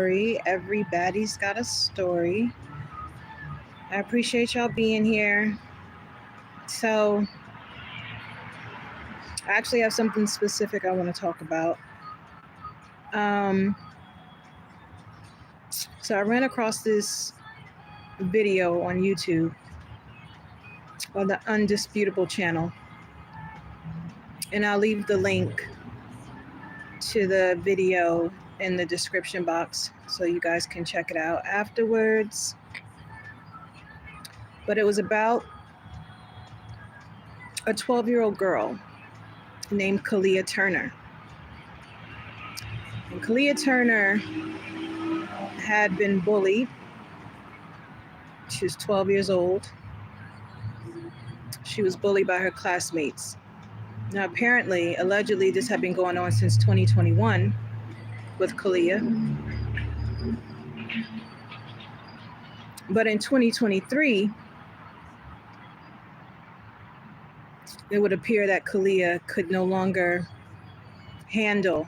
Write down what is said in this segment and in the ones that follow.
story. Every baddie's got a story. I appreciate y'all being here. So, I actually have something specific I want to talk about. So I ran across this video on YouTube on the Undisputable channel, and I'll leave the link to the video in the description box so you guys can check it out afterwards. But it was about a 12-year-old girl named Kalia Turner. And Kalia Turner had been bullied. She was 12 years old. She was bullied by her classmates. Now, apparently, allegedly, this had been going on since 2021 with Kalia. But in 2023, it would appear that Kalia could no longer handle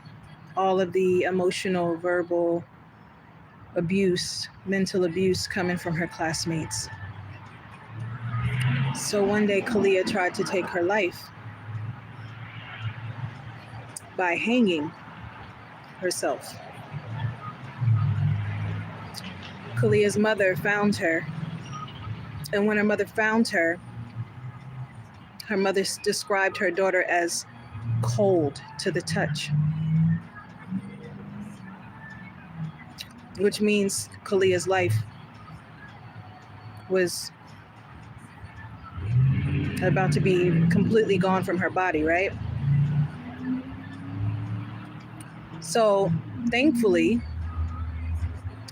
all of the emotional, verbal abuse, mental abuse coming from her classmates. So one day, Kalia tried to take her life by hanging herself. Kalia's mother found her, and when her mother found her mother described her daughter as cold to the touch, which means Kalia's life was about to be completely gone from her body, right? So, thankfully,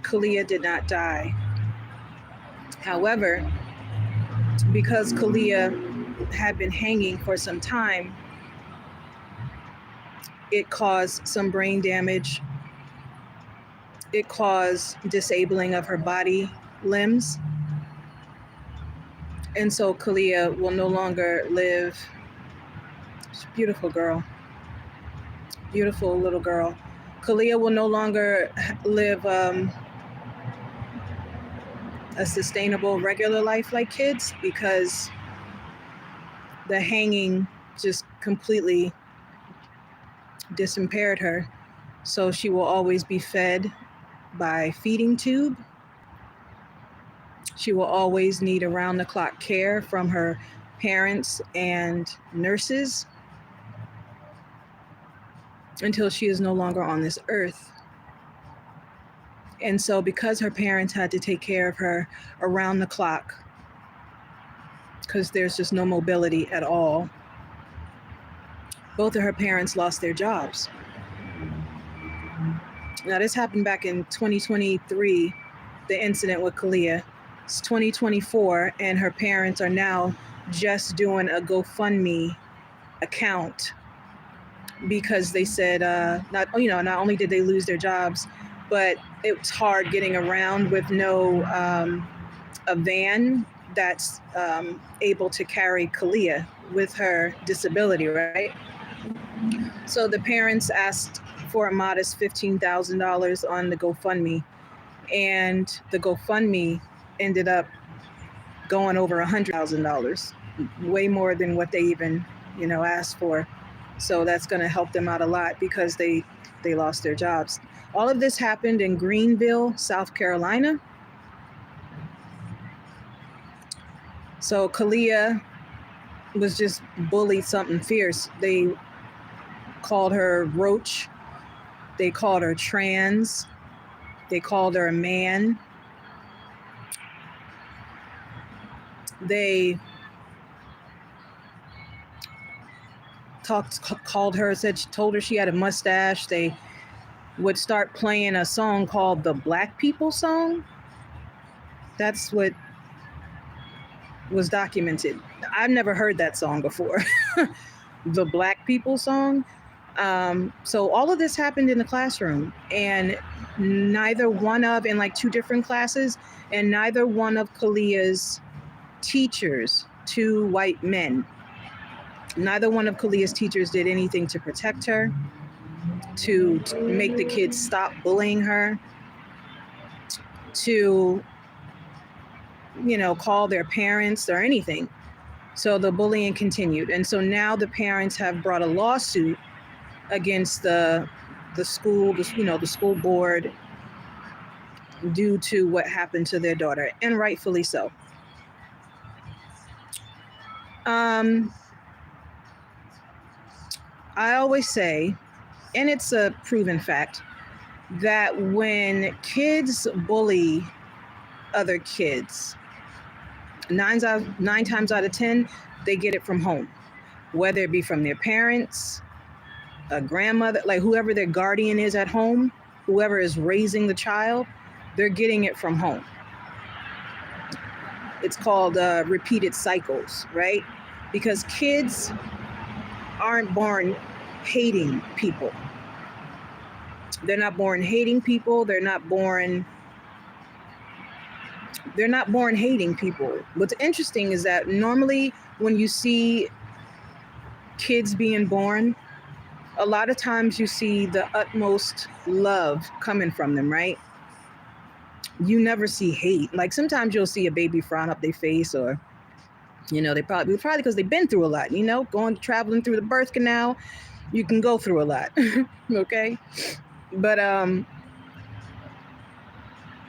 Kalia did not die. However, because Kalia had been hanging for some time, it caused some brain damage. It caused disabling of her body limbs. And so Kalia will no longer live. She's a beautiful girl. Beautiful little girl. Kalia will no longer live a sustainable, regular life like kids, because the hanging just completely disimpaired her. So she will always be fed by feeding tube. She will always need around-the-clock care from her parents and nurses until she is no longer on this earth. And so because her parents had to take care of her around the clock, because there's just no mobility at all, both of her parents lost their jobs. Now, this happened back in 2023, the incident with Kalia. It's 2024, and her parents are now just doing a GoFundMe account because they said not only did they lose their jobs, but it's hard getting around with no a van that's able to carry Kalia with her disability, right? So the parents asked for a modest $15,000 on the GoFundMe, and the GoFundMe ended up going over $100,000, way more than what they even, asked for. So that's going to help them out a lot because they lost their jobs. All of this happened in Greenville, South Carolina. So Kalia was just bullied something fierce. They called her roach. They called her trans. They called her a man. They told her she had a mustache. They would start playing a song called the Black People song. That's what was documented. I've never heard that song before. The Black People song. So all of this happened in the classroom, and neither one of, in like two different classes, and neither one of Kalia's teachers, two white men, neither one of Kalia's teachers did anything to protect her, to make the kids stop bullying her. to, call their parents or anything. So the bullying continued. And so now the parents have brought a lawsuit against the school, the school board, due to what happened to their daughter, and rightfully so. I always say, and it's a proven fact, that when kids bully other kids, nine times out of 10, they get it from home, whether it be from their parents, a grandmother, like whoever their guardian is at home, whoever is raising the child, they're getting it from home. It's called repeated cycles, right? Because kids aren't born hating people. They're not born hating people. They're not born hating people. What's interesting is that normally when you see kids being born, a lot of times you see the utmost love coming from them, right? You never see hate. Like sometimes you'll see a baby frown up their face, or they probably because they've been through a lot, traveling through the birth canal, you can go through a lot. Okay. But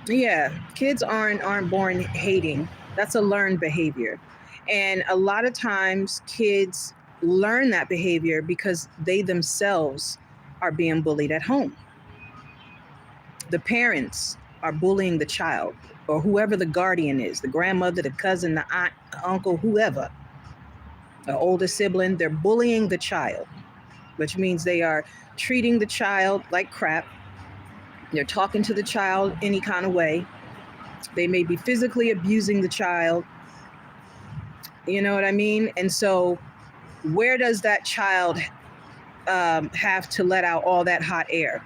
yeah, kids aren't born hating. That's a learned behavior. And a lot of times kids learn that behavior because they themselves are being bullied at home. The parents are bullying the child, or whoever the guardian is, the grandmother, the cousin, the aunt, the uncle, whoever, the older sibling, they're bullying the child, which means they are treating the child like crap. They're talking to the child any kind of way. They may be physically abusing the child. You know what I mean? And so where does that child have to let out all that hot air?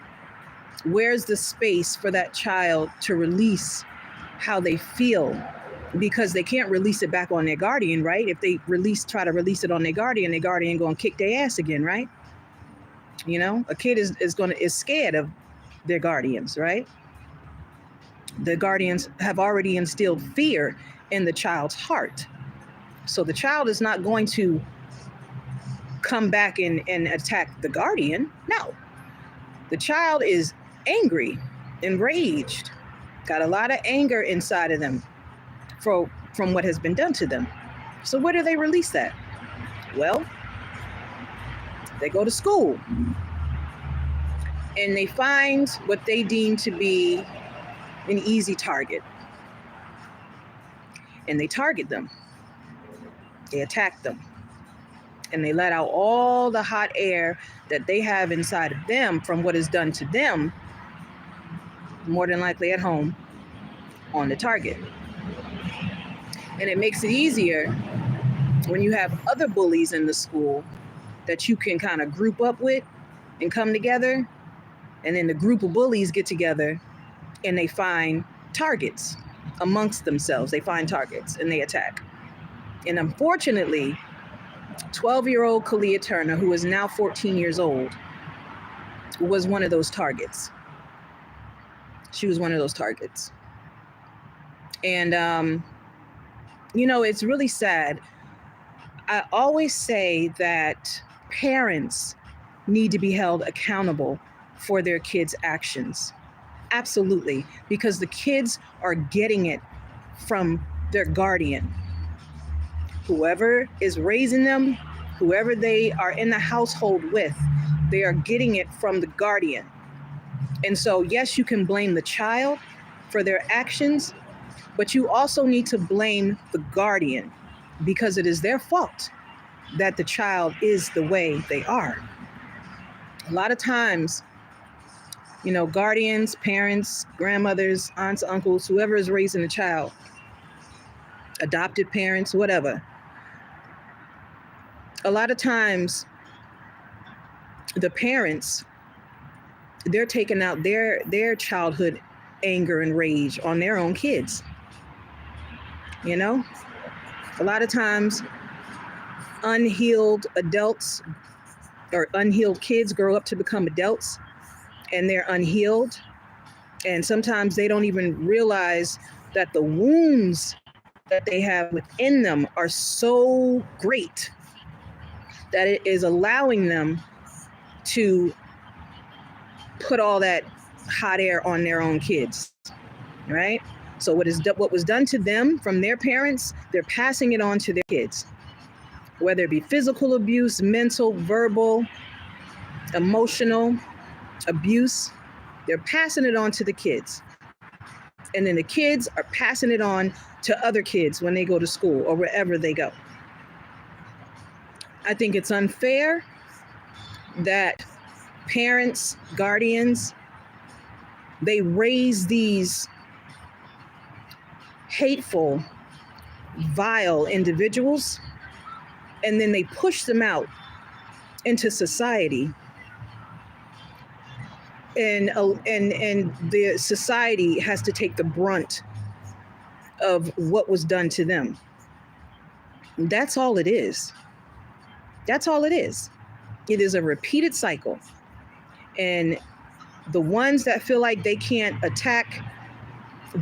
Where's the space for that child to release how they feel? Because they can't release it back on their guardian, right? If they try to release it on their guardian gonna kick their ass again, right? A kid is scared of their guardians, right? The guardians have already instilled fear in the child's heart. So the child is not going to come back and attack the guardian. No. The child is angry, enraged, got a lot of anger inside of them from what has been done to them. So where do they release that? Well, they go to school and they find what they deem to be an easy target. And they target them. They attack them. And they let out all the hot air that they have inside of them from what is done to them, more than likely at home, on the target. And it makes it easier when you have other bullies in the school that you can kind of group up with and come together. And then the group of bullies get together and they find targets amongst themselves. They find targets and they attack. And unfortunately, 12-year-old Kalia Turner, who is now 14 years old, was one of those targets. She was one of those targets. And, it's really sad. I always say that parents need to be held accountable for their kids' actions. Absolutely. Because the kids are getting it from their guardian. Whoever is raising them, whoever they are in the household with, they are getting it from the guardian. And so, yes, you can blame the child for their actions, but you also need to blame the guardian because it is their fault that the child is the way they are. A lot of times, guardians, parents, grandmothers, aunts, uncles, whoever is raising a child, adopted parents, whatever. A lot of times, the parents, they're taking out their childhood anger and rage on their own kids. A lot of times, unhealed adults or unhealed kids grow up to become adults and they're unhealed And sometimes they don't even realize that the wounds that they have within them are so great that it is allowing them to put all that hot air on their own kids, right? So what was done to them from their parents, they're passing it on to their kids, whether it be physical abuse, mental, verbal, emotional abuse. They're passing it on to the kids. And then the kids are passing it on to other kids when they go to school or wherever they go. I think it's unfair that parents, guardians, they raise these hateful, vile individuals, and then they push them out into society. And the society has to take the brunt of what was done to them. That's all it is. That's all it is. It is a repeated cycle. And the ones that feel like they can't attack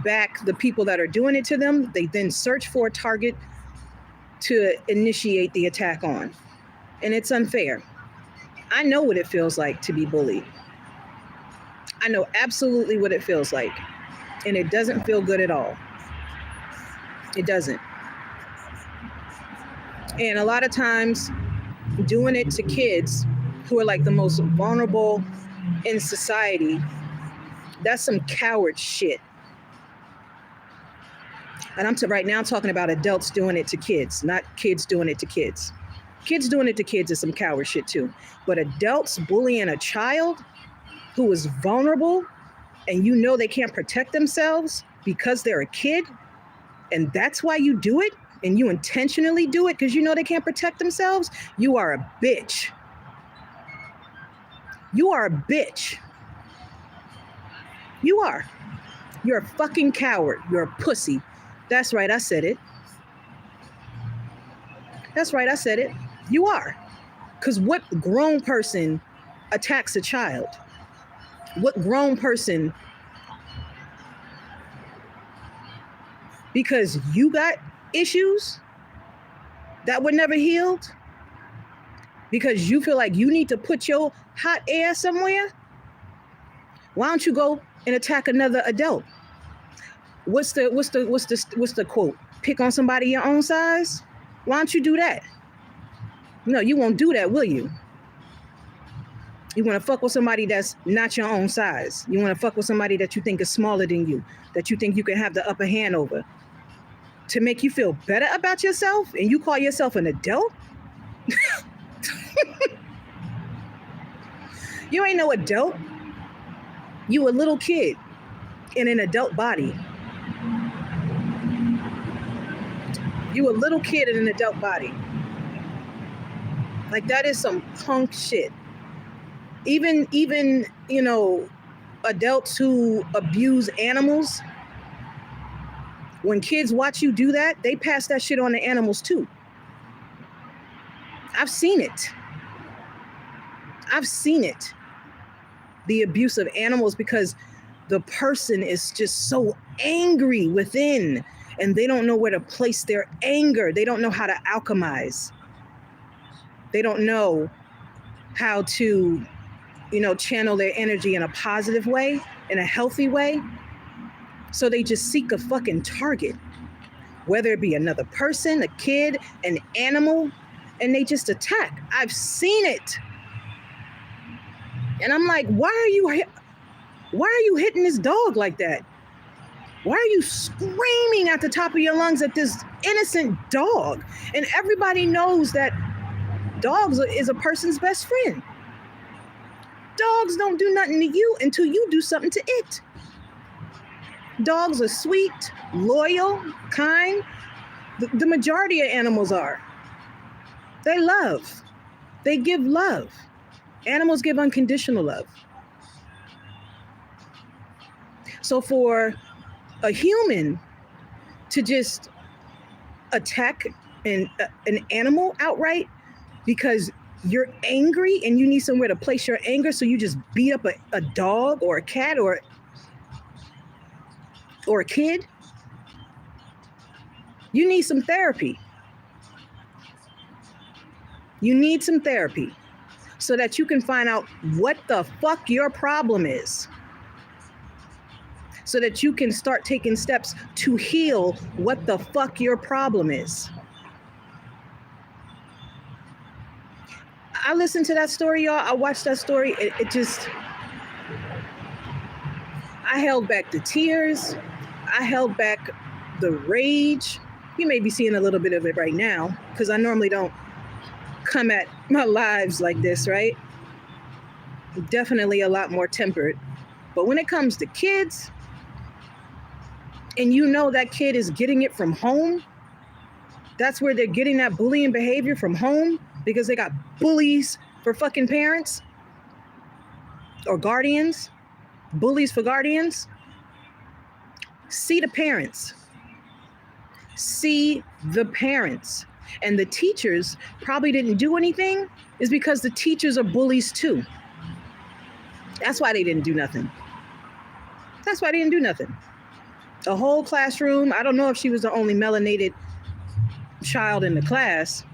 back the people that are doing it to them, they then search for a target to initiate the attack on. And it's unfair. I know what it feels like to be bullied. I know absolutely what it feels like. And it doesn't feel good at all. It doesn't. And a lot of times doing it to kids who are like the most vulnerable in society, that's some coward shit. And I'm right now talking about adults doing it to kids, not kids doing it to kids. Kids doing it to kids is some coward shit too. But adults bullying a child who is vulnerable and you know they can't protect themselves because they're a kid, and that's why you do it, and you intentionally do it because you know they can't protect themselves, you are a bitch. You are a bitch. You are. You're a fucking coward. You're a pussy. That's right, I said it. That's right, I said it. You are. Because what grown person attacks a child? What grown person, because you got issues that were never healed, because you feel like you need to put your hot air somewhere, why don't you go and attack another adult? What's the quote? Pick on somebody your own size? Why don't you do that? No, you won't do that, will you? You want to fuck with somebody that's not your own size. You want to fuck with somebody that you think is smaller than you, that you think you can have the upper hand over, to make you feel better about yourself, and you call yourself an adult? You ain't no adult. You a little kid in an adult body. You a little kid in an adult body. Like, that is some punk shit. Even, you know, adults who abuse animals, when kids watch you do that, they pass that shit on to animals too. I've seen it. I've seen it. The abuse of animals, because the person is just so angry within, and they don't know where to place their anger. They don't know how to alchemize. They don't know how to, you know, channel their energy in a positive way, in a healthy way. So they just seek a fucking target, whether it be another person, a kid, an animal, and they just attack. I've seen it. And I'm like, why are you hitting this dog like that? Why are you screaming at the top of your lungs at this innocent dog? And everybody knows that dogs is a person's best friend. Dogs don't do nothing to you until you do something to it. Dogs are sweet, loyal, kind. The majority of animals are. They love. They give love. Animals give unconditional love. So for a human to just attack an animal outright because you're angry and you need somewhere to place your anger, so you just beat up a dog or a cat, or or a kid, you need some therapy. You need some therapy so that you can find out what the fuck your problem is, so that you can start taking steps to heal what the fuck your problem is. I listened to that story, y'all. I watched that story. It just, I held back the tears. I held back the rage. You may be seeing a little bit of it right now because I normally don't come at my lives like this, right? Definitely a lot more tempered. But when it comes to kids, and you know that kid is getting it from home, that's where they're getting that bullying behavior from home because they got bullies for fucking parents or guardians, bullies for guardians. See the parents. See the parents. And the teachers probably didn't do anything is because the teachers are bullies too. That's why they didn't do nothing. That's why they didn't do nothing. A whole classroom. I don't know if she was the only melanated child in the class,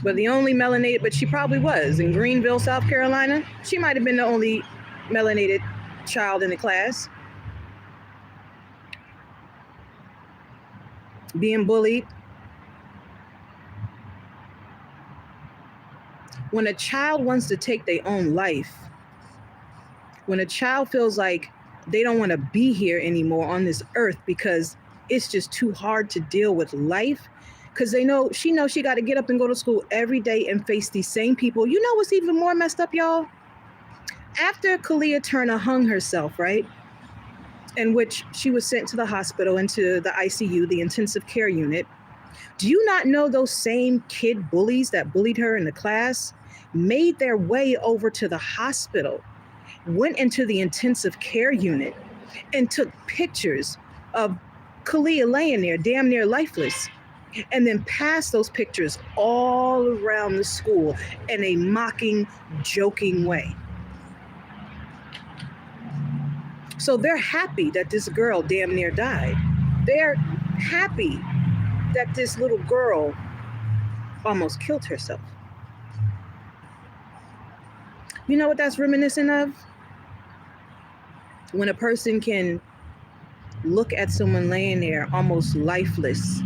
but the only melanated, but she probably was in Greenville, South Carolina. She might have been the only melanated child in the class being bullied. When a child wants to take their own life, when a child feels like they don't want to be here anymore on this earth because it's just too hard to deal with life, because she knows she got to get up and go to school every day and face these same people. You know what's even more messed up, y'all? After Kalia Turner hung herself, right, in which she was sent to the hospital, into the ICU, the intensive care unit, do you not know those same kid bullies that bullied her in the class made their way over to the hospital, went into the intensive care unit, and took pictures of Kalia laying there damn near lifeless, and then passed those pictures all around the school in a mocking, joking way. So they're happy that this girl damn near died. They're happy that this little girl almost killed herself. You know what that's reminiscent of? When a person can look at someone laying there almost lifeless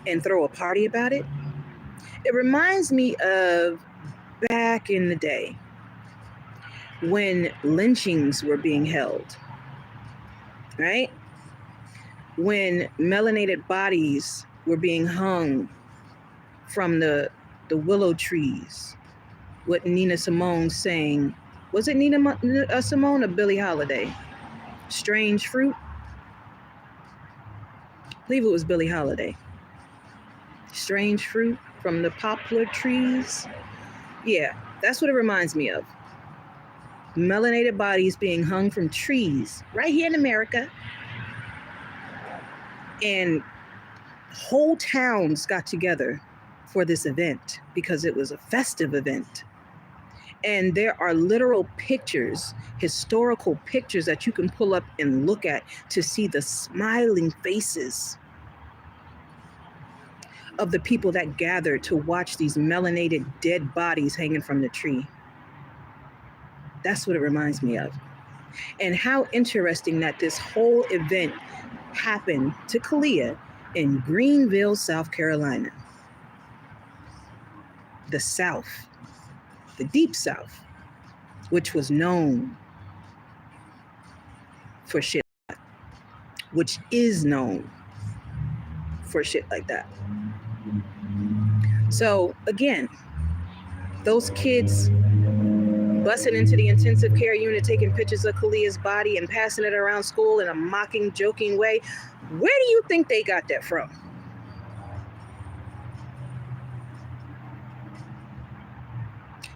and throw a party about it. It reminds me of back in the day when lynchings were being held, right? When melanated bodies were being hung from the willow trees. What Nina Simone sang, was it Nina Simone or Billie Holiday? Strange Fruit? I believe it was Billie Holiday. Strange fruit from the poplar trees. Yeah, that's what it reminds me of. Melanated bodies being hung from trees right here in America. And whole towns got together for this event because it was a festive event. And there are literal pictures, historical pictures that you can pull up and look at to see the smiling faces of the people that gathered to watch these melanated dead bodies hanging from the tree. That's what it reminds me of. And how interesting that this whole event happened to Kalia in Greenville, South Carolina. The South, the Deep South, which was known for shit, which is known for shit like that. So again, those kids busting into the intensive care unit, taking pictures of Kalia's body and passing it around school in a mocking, joking way. Where do you think they got that from?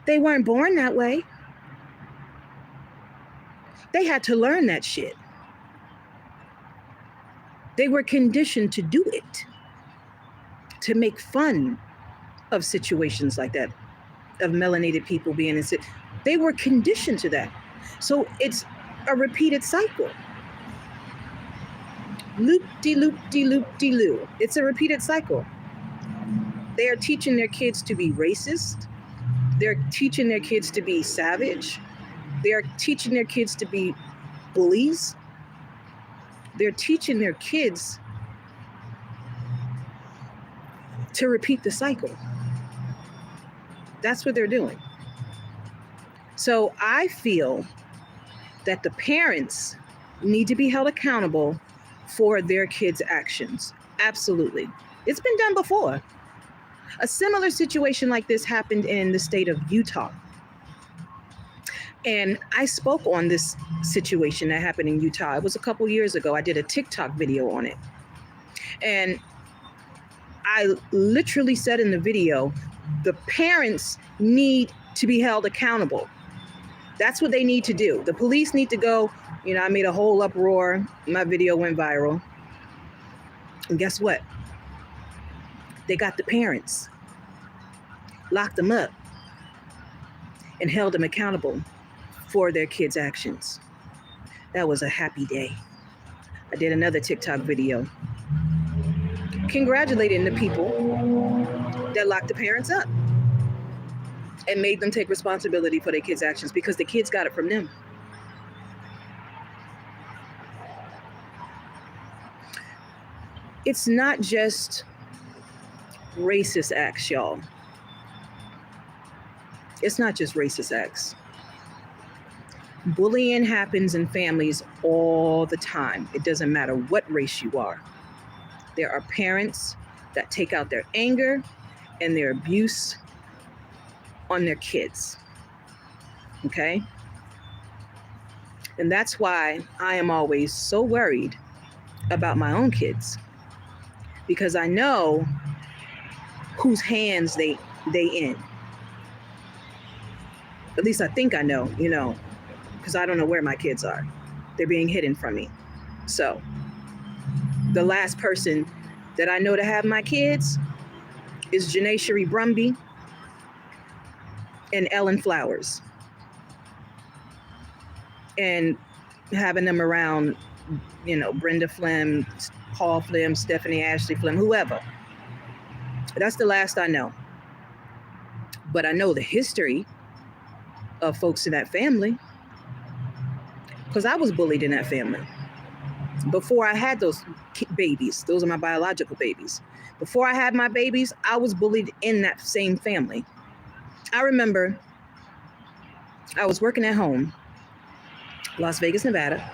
They weren't born that way. They had to learn that shit. They were conditioned to do it, to make fun of situations like that, of melanated people being in. They were conditioned to that. So it's a repeated cycle. Loop-de-loop-de-loop-de-loop. It's a repeated cycle. They are teaching their kids to be racist. They're teaching their kids to be savage. They're teaching their kids to be bullies. They're teaching their kids to repeat the cycle. That's what they're doing. So I feel that the parents need to be held accountable for their kids' actions. Absolutely. It's been done before. A similar situation like this happened in the state of Utah. And I spoke on this situation that happened in Utah. It was a couple years ago. I did a TikTok video on it. And I literally said in the video, the parents need to be held accountable. That's what they need to do. The police need to go. You know, I made a whole uproar. My video went viral. And guess what? They got the parents, locked them up, and held them accountable for their kids' actions. That was a happy day. I did another TikTok video congratulating the people that locked the parents up and made them take responsibility for their kids' actions because the kids got it from them. It's not just racist acts, y'all. It's not just racist acts. Bullying happens in families all the time. It doesn't matter what race you are. There are parents that take out their anger and their abuse on their kids. Okay? And that's why I am always so worried about my own kids, because I know whose hands they in. At least I think I know, you know, because I don't know where my kids are. They're being hidden from me. So the last person that I know to have my kids is Janae Cherie Brumby and Ellen Flowers. And having them around, you know, Brenda Flem, Paul Flem, Stephanie Ashley Flem, whoever. That's the last I know. But I know the history of folks in that family because I was bullied in that family. Before I had those babies, those are my biological babies. Before I had my babies, I was bullied in that same family. I remember I was working at home, Las Vegas, Nevada.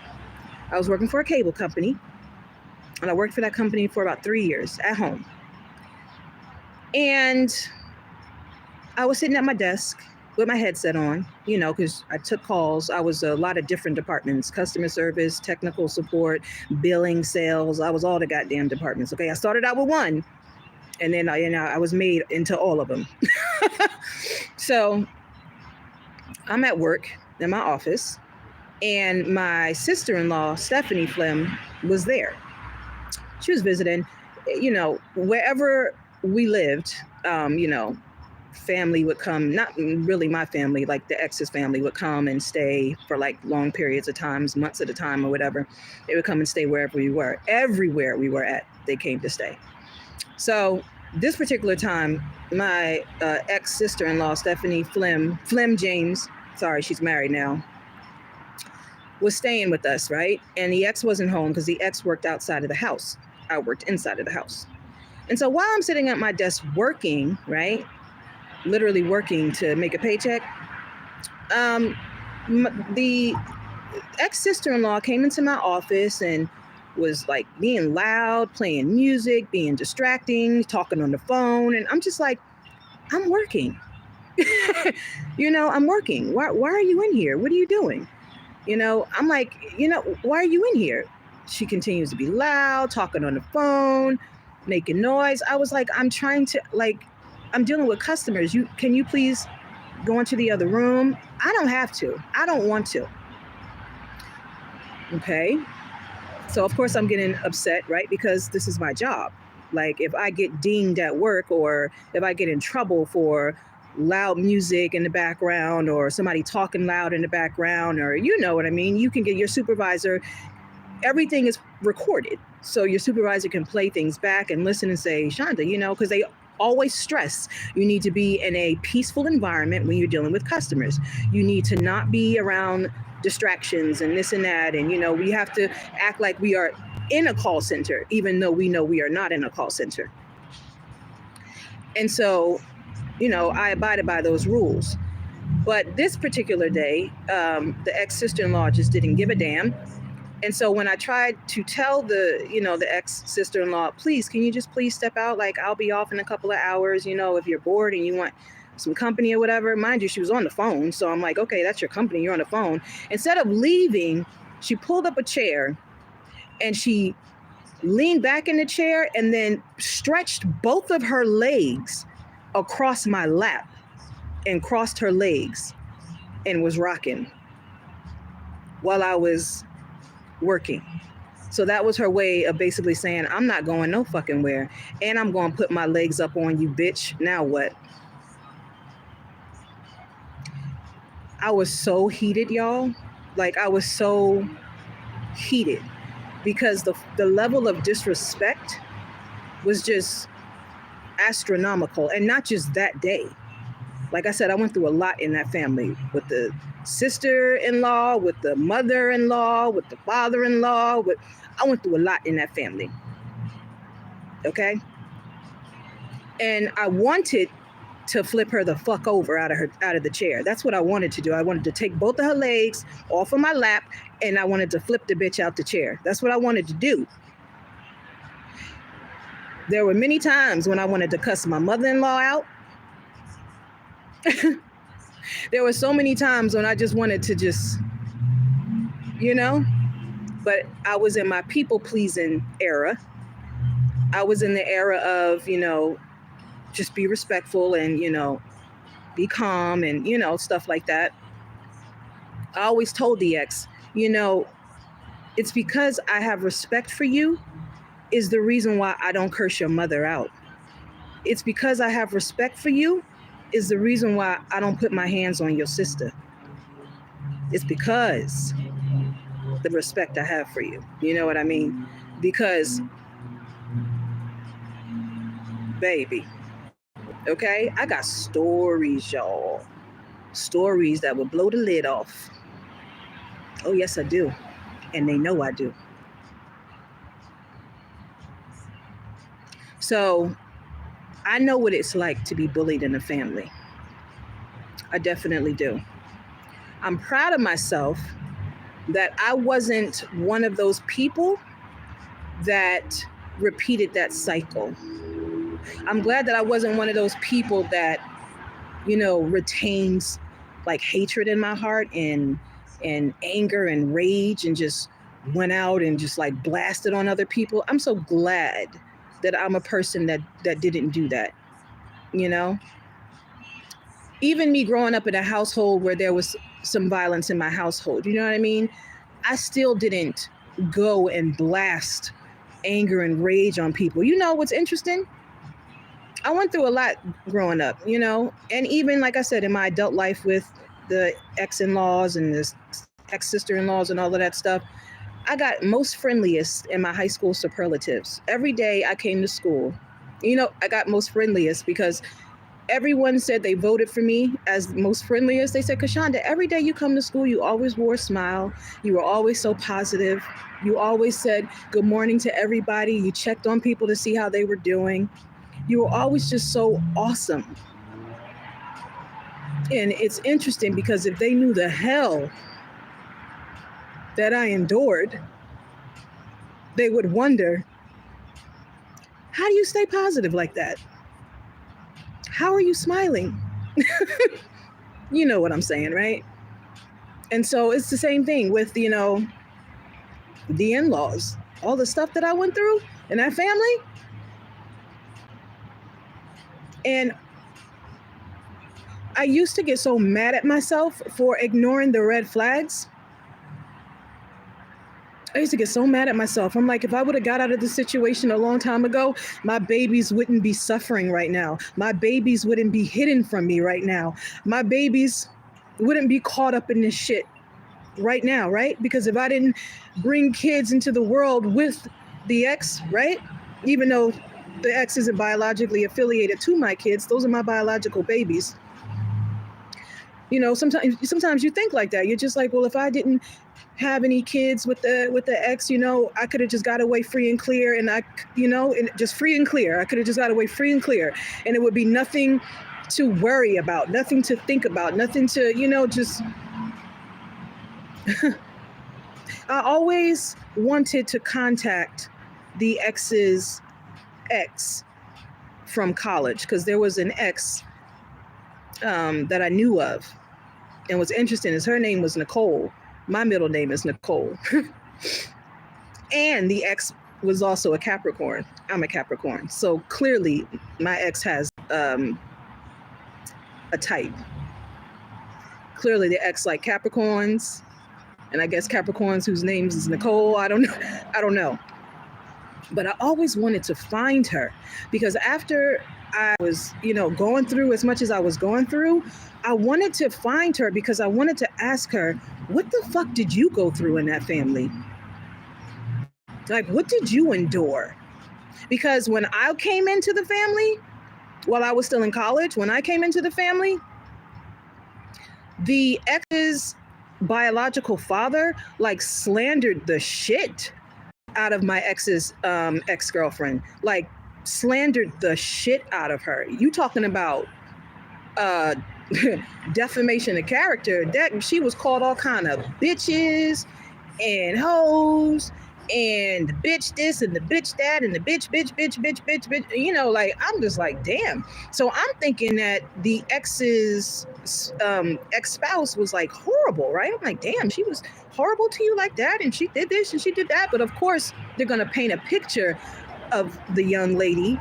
I was working for a cable company, and I worked for that company for about 3 years at home. And I was sitting at my desk with my headset on, you know, because I took calls. I was a lot of different departments: customer service, technical support, billing, sales. I was all the goddamn departments. Okay, I started out with one, and then I was made into all of them. So I'm at work in my office, and my sister-in-law, Stephanie Flem, was there. She was visiting, you know, wherever we lived, you know, family would come, not really my family, like the ex's family would come and stay for like long periods of times, months at a time or whatever. They would come and stay wherever we were. Everywhere we were at, they came to stay. So this particular time, my ex-sister-in-law, Stephanie Flem James, sorry, she's married now, was staying with us, right? And the ex wasn't home because the ex worked outside of the house. I worked inside of the house. And so while I'm sitting at my desk working, right, literally working to make a paycheck, the ex-sister-in-law came into my office and was like being loud, playing music, being distracting, talking on the phone. And I'm just like, I'm working. You know, I'm working. Why are you in here? What are you doing? You know, I'm like, you know, why are you in here? She continues to be loud, talking on the phone, making noise. I was like, I'm trying to, like, I'm dealing with customers. Can you please go into the other room? I don't have to. I don't want to. Okay. So of course I'm getting upset, right? Because this is my job. Like if I get dinged at work, or if I get in trouble for loud music in the background, or somebody talking loud in the background, or you know what I mean, you can get your supervisor everything is recorded. So your supervisor can play things back and listen and say, Shanda, you know, because they always stress you need to be in a peaceful environment when you're dealing with customers. You need to not be around distractions and this and that. And, you know, we have to act like we are in a call center, even though we know we are not in a call center. And so, you know, I abided by those rules. But this particular day, the ex-sister-in-law just didn't give a damn. And so when I tried to tell the, you know, the ex-sister-in-law, please, can you just please step out? Like, I'll be off in a couple of hours, you know, if you're bored and you want some company or whatever. Mind you, she was on the phone. So I'm like, okay, that's your company. You're on the phone. Instead of leaving, she pulled up a chair and she leaned back in the chair and then stretched both of her legs across my lap and crossed her legs and was rocking while I was working. So that was her way of basically saying, I'm not going no fucking where, and I'm going to put my legs up on you, bitch. Now what? I was so heated, y'all. Like, I was so heated because the level of disrespect was just astronomical, and not just that day. Like I said, I went through a lot in that family with the sister-in-law, with the mother-in-law, with the father-in-law. I went through a lot in that family. Okay? And I wanted to flip her the fuck over out of the chair. That's what I wanted to do. I wanted to take both of her legs off of my lap and I wanted to flip the bitch out the chair. That's what I wanted to do. There were many times when I wanted to cuss my mother-in-law out. There were so many times when I just wanted to just, you know, but I was in my people-pleasing era. I was in the era of, you know, just be respectful and, you know, be calm and, you know, stuff like that. I always told the ex, you know, it's because I have respect for you is the reason why I don't curse your mother out. It's because I have respect for you is the reason why I don't put my hands on your sister. It's because the respect I have for you. You know what I mean? Because, baby, okay, I got stories, y'all. Stories that would blow the lid off. Oh, yes, I do. And they know I do. So I know what it's like to be bullied in a family. I definitely do. I'm proud of myself that I wasn't one of those people that repeated that cycle. I'm glad that I wasn't one of those people that, you know, retains like hatred in my heart and anger and rage and just went out and just like blasted on other people. I'm so glad that I'm a person that didn't do that, you know? Even me growing up in a household where there was some violence in my household, you know what I mean? I still didn't go and blast anger and rage on people. You know what's interesting? I went through a lot growing up, you know, and even like I said, in my adult life with the ex-in-laws and the ex-sister-in-laws and all of that stuff, I got most friendliest in my high school superlatives. Every day I came to school, you know, I got most friendliest because everyone said they voted for me as most friendliest. They said, Shanda, every day you come to school, you always wore a smile. You were always so positive. You always said good morning to everybody. You checked on people to see how they were doing. You were always just so awesome. And it's interesting because if they knew the hell that I endured, they would wonder, how do you stay positive like that? How are you smiling? You know what I'm saying, right? And so it's the same thing with, you know, the in-laws, all the stuff that I went through in that family. And I used to get so mad at myself for ignoring the red flags. I used to get so mad at myself. I'm like, if I would have got out of the situation a long time ago, my babies wouldn't be suffering right now. My babies wouldn't be hidden from me right now. My babies wouldn't be caught up in this shit. right now, right? Because if I didn't bring kids into the world with the ex, right? Even though the ex isn't biologically affiliated to my kids, those are my biological babies. You know, sometimes you think like that. You're just like, well, if I didn't have any kids with the ex, you know, I could have just got away free and clear, and just free and clear. I could have just got away free and clear, and it would be nothing to worry about, nothing to think about, nothing to, just. I always wanted to contact the ex's ex from college, because there was an ex that I knew of. And what's interesting is her name was Nicole. My middle name is Nicole. And the ex was also a Capricorn. I'm a Capricorn. So clearly my ex has a type. Clearly the ex like Capricorns. And I guess Capricorns whose names is Nicole. I don't know. But I always wanted to find her, because after I was, going through as much as I was going through, I wanted to find her, because I wanted to ask her, what the fuck did you go through in that family? Like, what did you endure? Because when I came into the family, while I was still in college, when I came into the family, the ex's biological father like slandered the shit out of my ex's ex-girlfriend, like slandered the shit out of her. You talking about defamation of character? That she was called all kind of bitches and hoes and the bitch this and the bitch that and the bitch. Like, I'm just like, damn. So I'm thinking that the ex's ex-spouse was like horrible, right? I'm like, damn, she was horrible to you like that, and she did this and she did that. But of course they're gonna paint a picture of the young lady,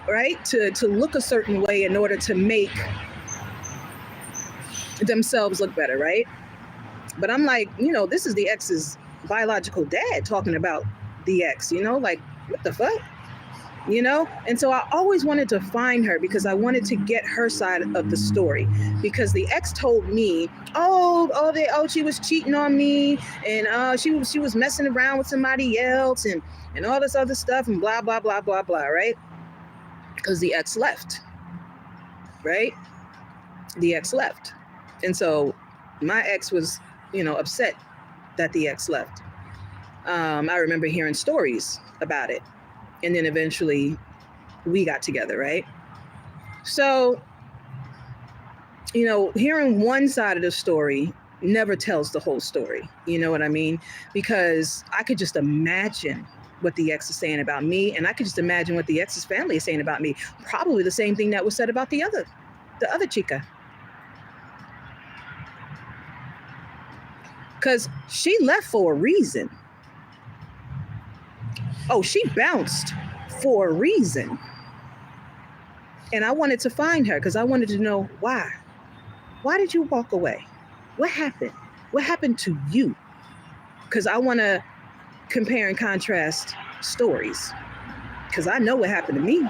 right, to look a certain way in order to make themselves look better, right? But I'm like, this is the ex's biological dad talking about the ex, like, what the fuck? And so I always wanted to find her, because I wanted to get her side of the story, because the ex told me, she was cheating on me, and she was messing around with somebody else, and all this other stuff, and blah blah blah blah blah, right? Because the ex left, right? The ex left. And so my ex was, upset that the ex left. I remember hearing stories about it. And then eventually we got together, right? So, hearing one side of the story never tells the whole story. You know what I mean? Because I could just imagine what the ex is saying about me, and I could just imagine what the ex's family is saying about me. Probably the same thing that was said about the other chica. Because she left for a reason. Oh, she bounced for a reason. And I wanted to find her, because I wanted to know why. Why did you walk away? What happened? What happened to you? Because I want to compare and contrast stories, because I know what happened to me.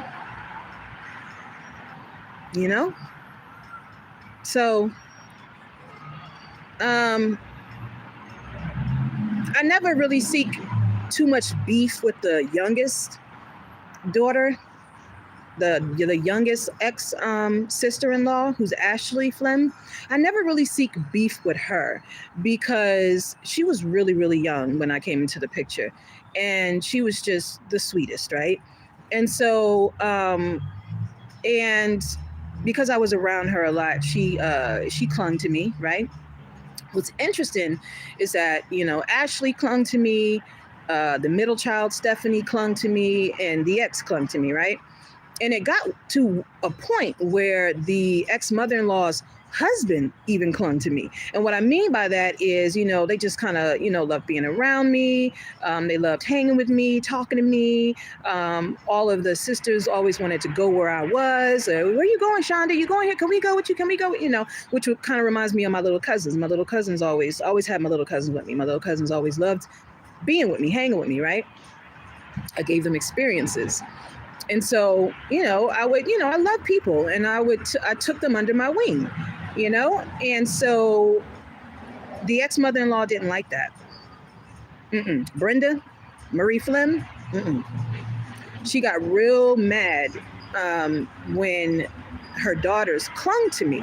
So I never really seek too much beef with the youngest daughter, the youngest ex sister-in-law, who's Ashley Flem. I never really seek beef with her, because she was really, really young when I came into the picture, and she was just the sweetest, right? And so, and because I was around her a lot, she clung to me, right? What's interesting is that, Ashley clung to me, the middle child, Stephanie, clung to me, and the ex clung to me, right? And it got to a point where the ex-mother-in-law's husband even clung to me. And what I mean by that is, they just kind of, loved being around me. They loved hanging with me, talking to me. All of the sisters always wanted to go where I was. Where are you going, Shanda? You going here? Can we go with you? Can we go? Which kind of reminds me of my little cousins. My little cousins always had my little cousins with me. My little cousins always loved being with me, hanging with me, right? I gave them experiences. And so, I love people, and I took them under my wing, and so The ex-mother-in-law didn't like that. Brenda, Marie Flynn, she got real mad when her daughters clung to me,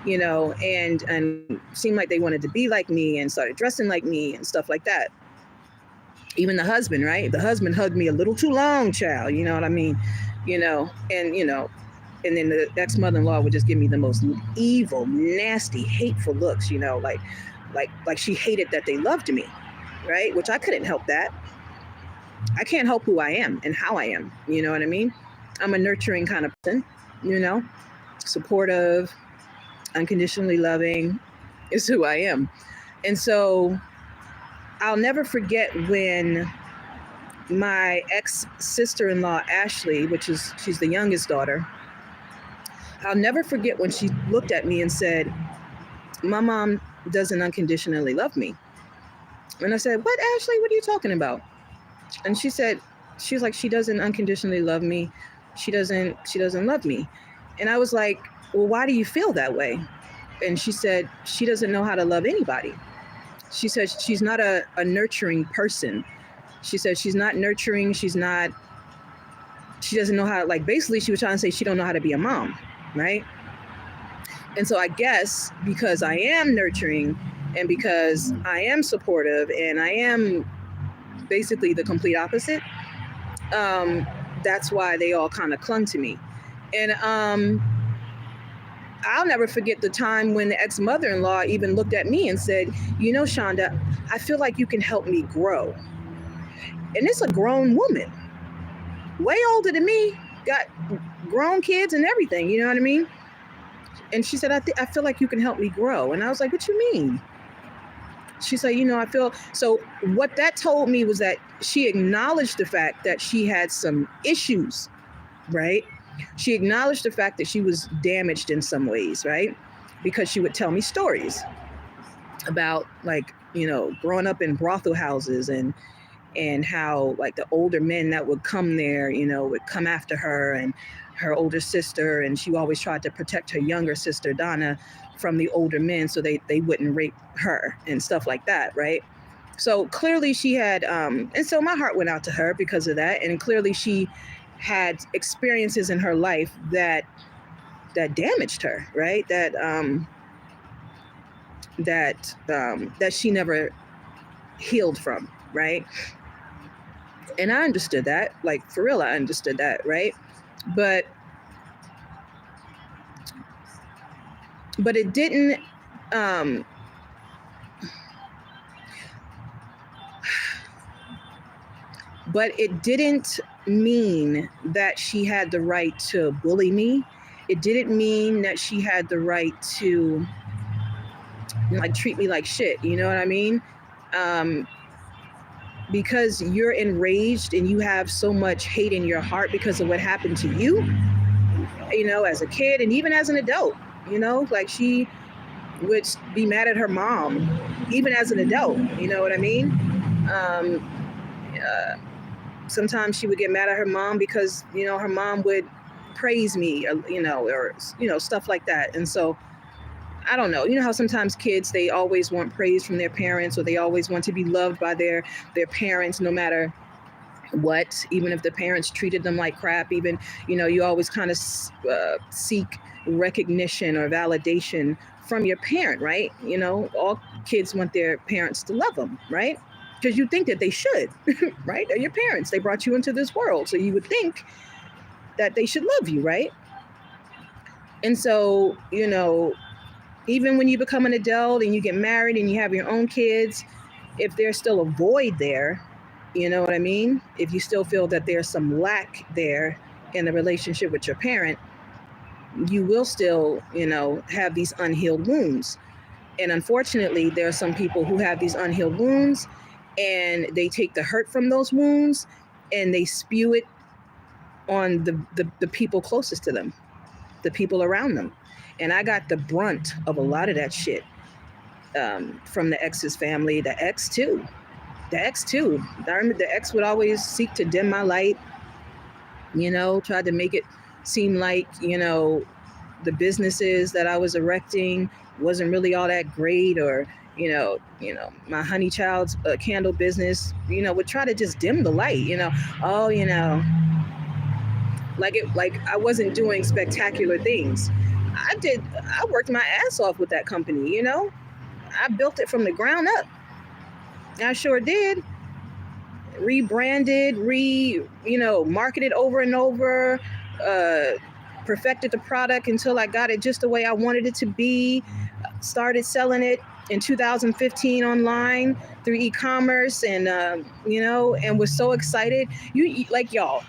you know, and seemed like they wanted to be like me and started dressing like me and stuff like that. Even the husband, right? The husband hugged me a little too long, child. You know what I mean? You know, and then the ex-mother-in-law would just give me the most evil, nasty, hateful looks. You know, like she hated that they loved me, right? Which I couldn't help that. I can't help who I am and how I am. You know what I mean? I'm a nurturing kind of person. You know, supportive, unconditionally loving is who I am, and so I'll never forget when my ex-sister-in-law, Ashley, she's the youngest daughter, I'll never forget when she looked at me and said, my mom doesn't unconditionally love me. And I said, what, Ashley? What are you talking about? And she's like, she doesn't unconditionally love me. She doesn't love me. And I was like, well, why do you feel that way? And she said, she doesn't know how to love anybody. She said she's not a nurturing person. She said she's not nurturing. She doesn't know how, like, basically she was trying to say she don't know how to be a mom, right? And so I guess because I am nurturing and because I am supportive and I am basically the complete opposite, that's why they all kind of clung to me. And I'll never forget the time when the ex-mother-in-law even looked at me and said, you know, Shanda, I feel like you can help me grow. And it's a grown woman, way older than me, got grown kids and everything, you know what I mean? And she said, I feel like you can help me grow. And I was like, what you mean? She said, you know, I feel, so what that told me was that she acknowledged the fact that she had some issues, right? She acknowledged the fact that she was damaged in some ways, right? Because she would tell me stories about, like, you know, growing up in brothel houses and how, like, the older men that would come there, you know, would come after her and her older sister, and she always tried to protect her younger sister, Donna, from the older men so they wouldn't rape her and stuff like that, right? So clearly she had, and so my heart went out to her because of that, and clearly she had experiences in her life that damaged her, right? That she never healed from, right? And I understood that, like, for real, I understood that, right? But it didn't, but it didn't mean that she had the right to bully me. It didn't mean that she had the right to, like, treat me like shit, you know what I mean? Because you're enraged and you have so much hate in your heart because of what happened to you, you know, as a kid and even as an adult, you know, like, she would be mad at her mom, even as an adult, you know what I mean? Sometimes she would get mad at her mom because, you know, her mom would praise me, or stuff like that. And so, I don't know, you know how sometimes kids, they always want praise from their parents, or they always want to be loved by their parents, no matter what, even if the parents treated them like crap, even, you know, you always kind of seek recognition or validation from your parent, right? You know, all kids want their parents to love them, right? Because you think that they should, right? They're your parents. They brought you into this world. So you would think that they should love you, right? And so, you know, even when you become an adult and you get married and you have your own kids, if there's still a void there, you know what I mean? If you still feel that there's some lack there in the relationship with your parent, you will still, you know, have these unhealed wounds. And unfortunately, there are some people who have these unhealed wounds, and they take the hurt from those wounds and they spew it on the people closest to them, the people around them. And I got the brunt of a lot of that shit from the ex's family, the ex too. I remember the ex would always seek to dim my light, you know, tried to make it seem like, you know, the businesses that I was erecting wasn't really all that great, or, my honey child's candle business, would try to just dim the light, oh, like I wasn't doing spectacular things. I worked my ass off with that company, I built it from the ground up. I sure did. Rebranded, marketed over and over, perfected the product until I got it just the way I wanted it to be. Started selling it in 2015 online through e-commerce, and and was so excited. You like y'all.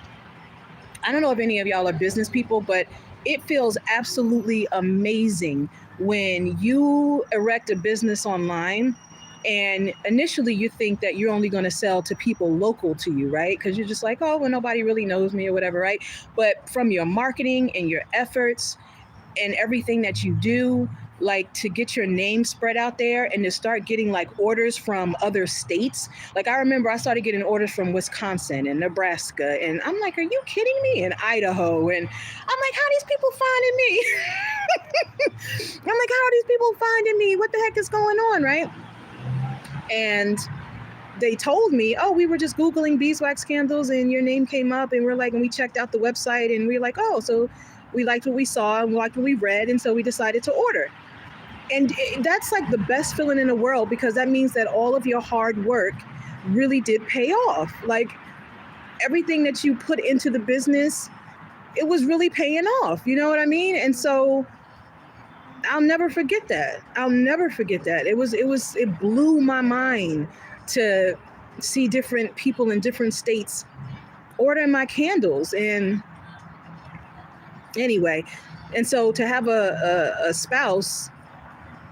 I don't know if any of y'all are business people, but it feels absolutely amazing when you erect a business online. And initially you think that you're only going to sell to people local to you, right? Because you're just like, oh, well, nobody really knows me or whatever, right? But from your marketing and your efforts and everything that you do, like to get your name spread out there and to start getting like orders from other states. Like I remember I started getting orders from Wisconsin and Nebraska, and I'm like, are you kidding me? And Idaho. And I'm like, how are these people finding me? I'm like, how are these people finding me? What the heck is going on, right? And they told me, oh, we were just Googling beeswax candles and your name came up, and and we checked out the website and we were like, oh, so we liked what we saw and we liked what we read, and so we decided to order. And that's like the best feeling in the world, because that means that all of your hard work really did pay off. Like everything that you put into the business, it was really paying off. You know what I mean? And so I'll never forget that. I'll never forget that. It blew my mind to see different people in different states ordering my candles. And anyway, and so to have a spouse,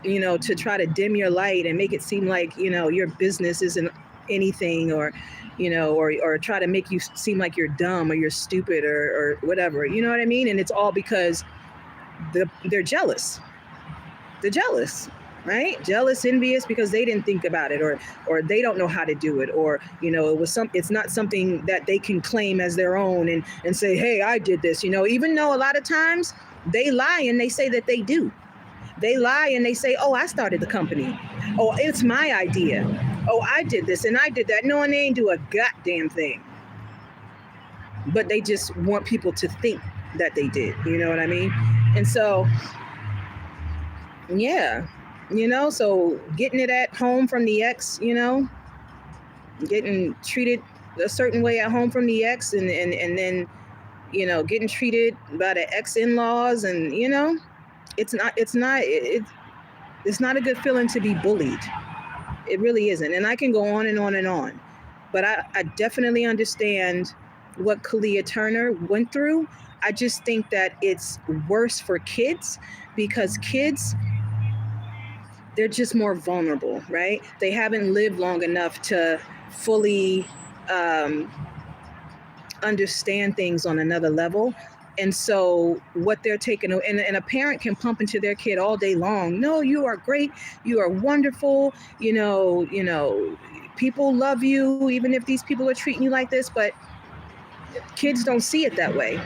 to try to dim your light and make it seem like, your business isn't anything, or, or try to make you seem like you're dumb or you're stupid or whatever, you know what I mean? And it's all because they're jealous. They're jealous, right? Jealous, envious, because they didn't think about it, or they don't know how to do it, or, it's not something that they can claim as their own and say, hey, I did this, even though a lot of times they lie and they say that they do. They lie and they say, oh, I started the company. Oh, it's my idea. Oh, I did this and I did that. No, and they ain't do a goddamn thing. But they just want people to think that they did. You know what I mean? And so, yeah, so getting it at home from the ex, getting treated a certain way at home from the ex, and then, getting treated by the ex in-laws, and, it's not a good feeling to be bullied. It really isn't. And I can go on and on and on. But I definitely understand what Kalia Turner went through. I just think that it's worse for kids, because kids, they're just more vulnerable, right? They haven't lived long enough to fully understand things on another level. And so what they're taking, and a parent can pump into their kid all day long. No, you are great. You are wonderful. People love you, even if these people are treating you like this. But kids don't see it that way.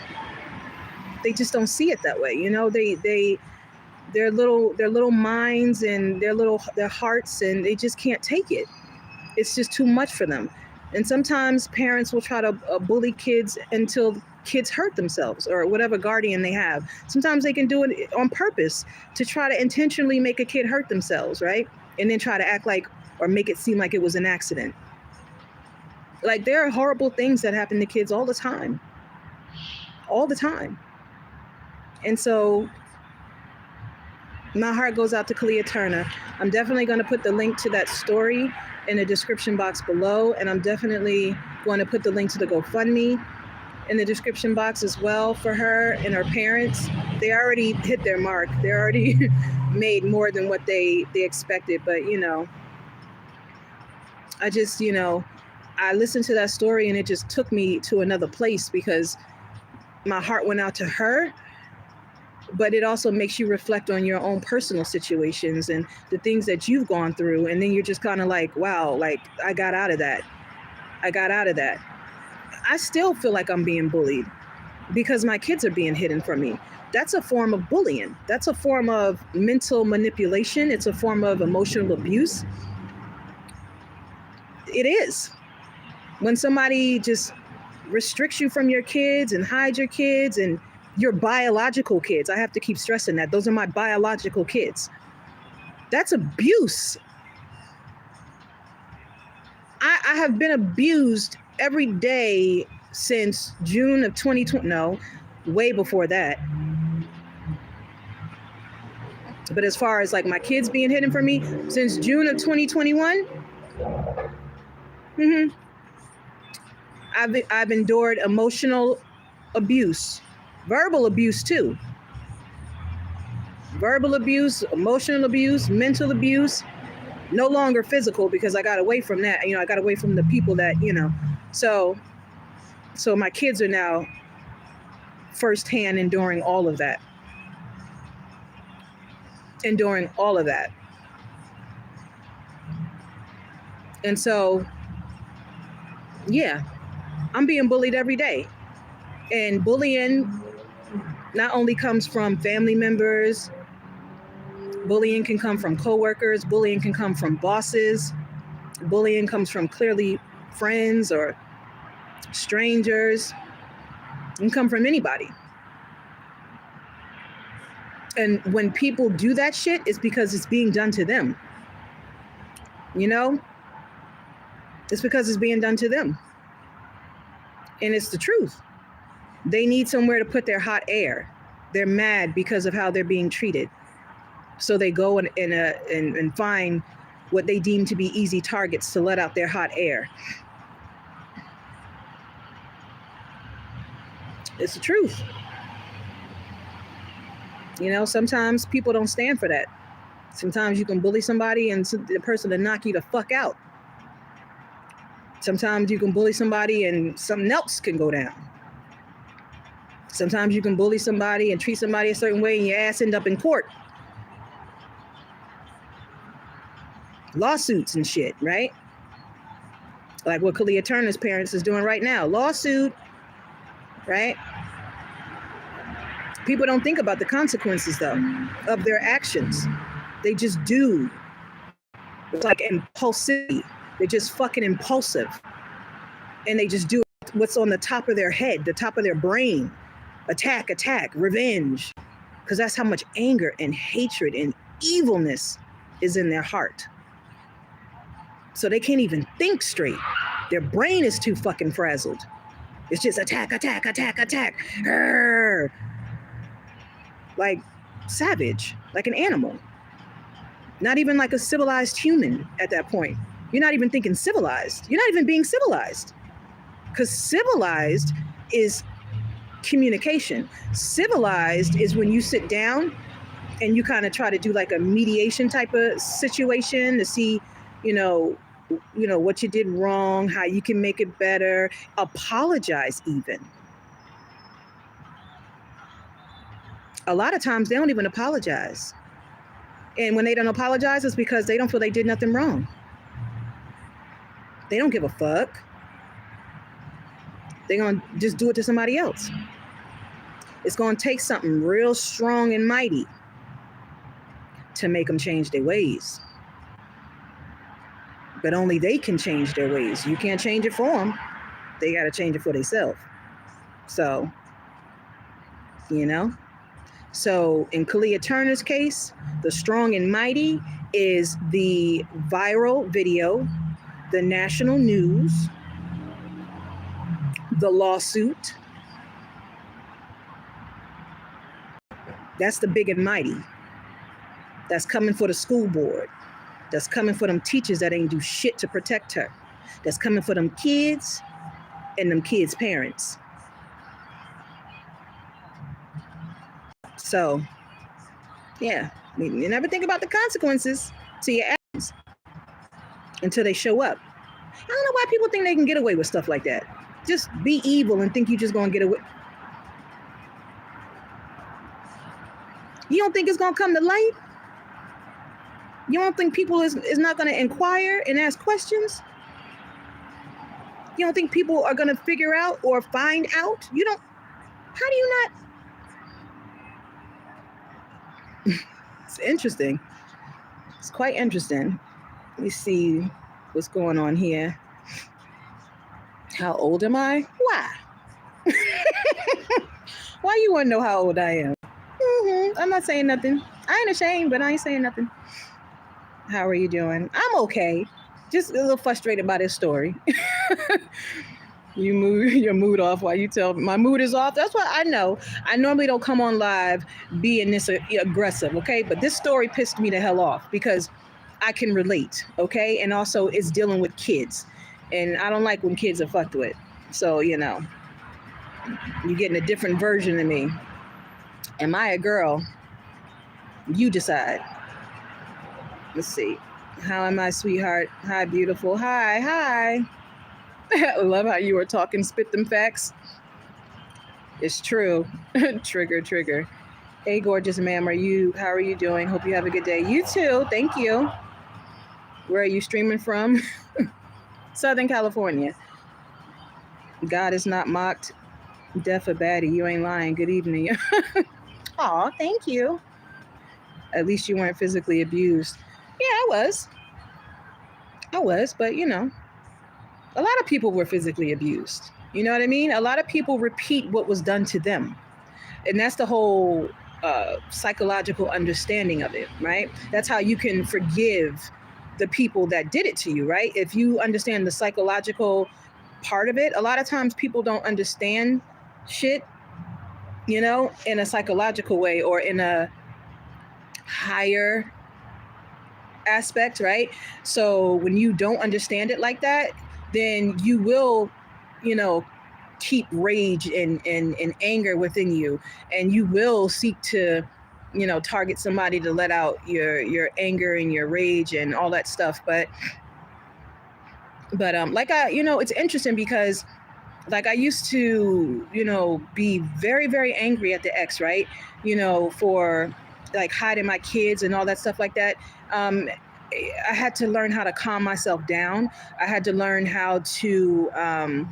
They just don't see it that way. Their little minds and their hearts, and they just can't take it. It's just too much for them. And sometimes parents will try to bully kids until kids hurt themselves, or whatever guardian they have. Sometimes they can do it on purpose to try to intentionally make a kid hurt themselves, right? And then try to act like, or make it seem like it was an accident. Like, there are horrible things that happen to kids all the time. All the time. And so my heart goes out to Kalia Turner. I'm definitely going to put the link to that story in the description box below. And I'm definitely going to put the link to the GoFundMe in the description box as well for her and her parents. They already hit their mark. They already made more than what they expected. But, I just, I listened to that story and it just took me to another place, because my heart went out to her. But it also makes you reflect on your own personal situations and the things that you've gone through. And then you're just kind of like, wow, like I got out of that. I still feel like I'm being bullied. because my kids are being hidden from me. That's a form of bullying. That's a form of mental manipulation. It's a form of emotional abuse. It is. When somebody just restricts you from your kids and hides your kids and your biological kids. I have to keep stressing that. Those are my biological kids. That's abuse. I have been abused every day since June of 2020. No, way before that. But as far as like my kids being hidden from me, since June of 2021, I've endured emotional abuse, verbal abuse too. Verbal abuse, emotional abuse, mental abuse. No longer physical, because I got away from that. I got away from the people that, so my kids are now firsthand enduring all of that. And so, yeah, I'm being bullied every day. And bullying not only comes from family members, bullying can come from coworkers, bullying can come from bosses, bullying comes from clearly friends or strangers. It can come from anybody. And when people do that shit, it's because it's being done to them. It's because it's being done to them. And it's the truth. They need somewhere to put their hot air. They're mad because of how they're being treated. So they go and find what they deem to be easy targets to let out their hot air. It's the truth. Sometimes people don't stand for that. Sometimes you can bully somebody and the person to knock you the fuck out. Sometimes you can bully somebody and something else can go down. Sometimes you can bully somebody and treat somebody a certain way and your ass end up in court. Lawsuits and shit, right? Like what Kalia Turner's parents is doing right now. Lawsuit, right? People don't think about the consequences, though, of their actions. They just do. It's like impulsivity. They're just fucking impulsive. And they just do what's on the top of their head, the top of their brain. Attack, revenge. Because that's how much anger and hatred and evilness is in their heart. So they can't even think straight. Their brain is too fucking frazzled. It's just attack. Arr! Like savage, like an animal. Not even like a civilized human at that point. You're not even thinking civilized. You're not even being civilized. Because civilized is communication. Civilized is when you sit down and you kind of try to do like a mediation type of situation to see, what you did wrong, how you can make it better, apologize even. A lot of times they don't even apologize. And when they don't apologize, it's because they don't feel they did nothing wrong. They don't give a fuck. They're going to just do it to somebody else. It's going to take something real strong and mighty to make them change their ways. But only they can change their ways. You can't change it for them. They got to change it for themselves. So, So in Kalia Turner's case, the strong and mighty is the viral video, the national news, the lawsuit. That's the big and mighty. That's coming for the school board. That's coming for them teachers that ain't do shit to protect her. That's coming for them kids and them kids' parents. So, yeah, you never think about the consequences to your actions until they show up. I don't know why people think they can get away with stuff like that. Just be evil and think you're just going to get away. You don't think it's going to come to light? You don't think people is not going to inquire and ask questions? You don't think people are going to figure out or find out? You don't. How do you not? It's interesting. It's quite interesting. Let me see what's going on here. How old am I? Why? Why you want to know how old I am? I'm not saying nothing. I ain't ashamed, but I ain't saying nothing. How are you doing? I'm okay. Just a little frustrated by this story. You move your mood off while you tell me my mood is off. That's what I know. I normally don't come on live being this aggressive, okay? But this story pissed me the hell off because I can relate, okay? And also it's dealing with kids. And I don't like when kids are fucked with. So, you know, you're getting a different version of me. Am I a girl? You decide. Let's see. How am I, sweetheart? Hi, beautiful. Hi. I love how you were talking, spit them facts. It's true. Trigger. Hey, gorgeous ma'am. How are you doing? Hope you have a good day. You too. Thank you. Where are you streaming from? Southern California. God is not mocked. Deaf or baddie. You ain't lying. Good evening. Aw, thank you. At least you weren't physically abused. Yeah, I was, but you know, a lot of people were physically abused. You know what I mean? A lot of people repeat what was done to them. And that's the whole psychological understanding of it, right? That's how you can forgive the people that did it to you, right? If you understand the psychological part of it, a lot of times people don't understand shit, you know, in a psychological way or in a higher aspect, right? So when you don't understand it like that, then you will, you know, keep rage and anger within you, and you will seek to, you know, target somebody to let out your anger and your rage and all that stuff. But like it's interesting because like I used to, you know, be very, very angry at the ex, right? You know, for like hiding my kids and all that stuff like that. I had to learn how to calm myself down. I had to learn how to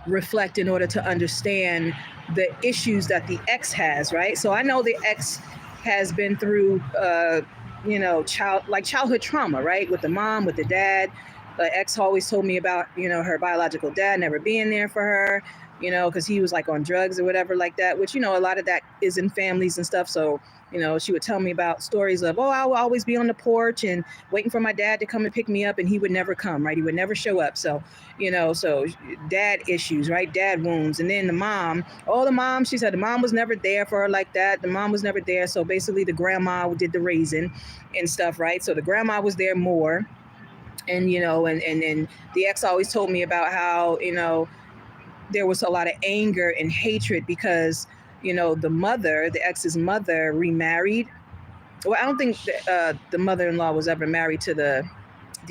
reflect in order to understand the issues that the ex has, right? So I know the ex has been through, childhood trauma, right? With the mom, with the dad. The ex always told me about, you know, her biological dad never being there for her, you know, because he was like on drugs or whatever like that, which, you know, a lot of that is in families and stuff. So, you know, she would tell me about stories of, I will always be on the porch and waiting for my dad to come and pick me up, and he would never come, right? He would never show up. So, you know, so dad issues, right? Dad wounds. And then the mom, she said the mom was never there for her like that. The mom was never there. So basically the grandma did the raising and stuff, right? So the grandma was there more. And, you know, and the ex always told me about how, you know, there was a lot of anger and hatred because, you know, the ex's mother remarried. Well, I don't think the mother-in-law was ever married to the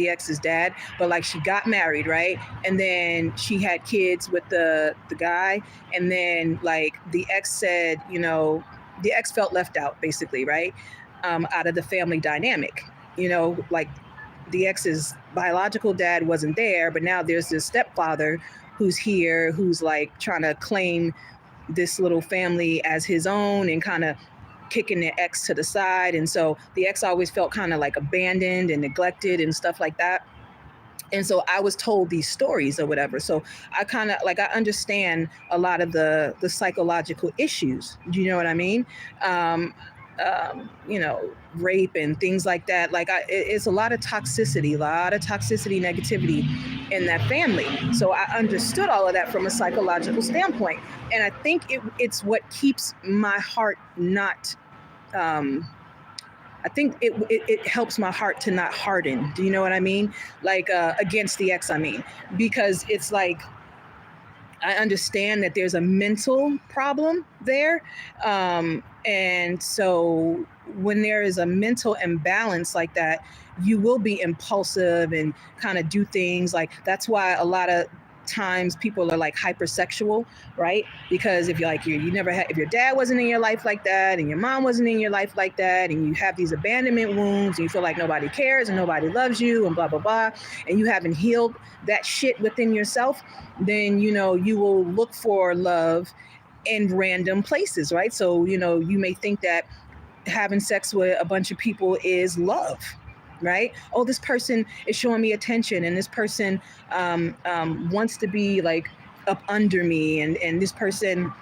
ex's dad, but like she got married, right? And then she had kids with the guy. And then like the ex said, you know, the ex felt left out basically, right? Out of the family dynamic, you know, like the ex's biological dad wasn't there, but now there's this stepfather who's here, who's like trying to claim this little family as his own and kind of kicking the ex to the side. And so the ex always felt kind of like abandoned and neglected and stuff like that. And so I was told these stories or whatever. So I kind of like, I understand a lot of the psychological issues. Do you know what I mean? You know, rape and things like that. Like it's a lot of toxicity, negativity in that family. So I understood all of that from a psychological standpoint. And I think it's what keeps my heart not, I think it helps my heart to not harden. Do you know what I mean? Like against the ex, I mean, because it's like, I understand that there's a mental problem there. And so when there is a mental imbalance like that, you will be impulsive and kind of do things like, that's why a lot of times people are like hypersexual, right? Because if you're like, you never had, if your dad wasn't in your life like that and your mom wasn't in your life like that, and you have these abandonment wounds and you feel like nobody cares and nobody loves you and blah, blah, blah, and you haven't healed that shit within yourself, then, you know, you will look for love in random places, right? So, you know, you may think that having sex with a bunch of people is love, right? Oh, this person is showing me attention, and this person wants to be like up under me, and this person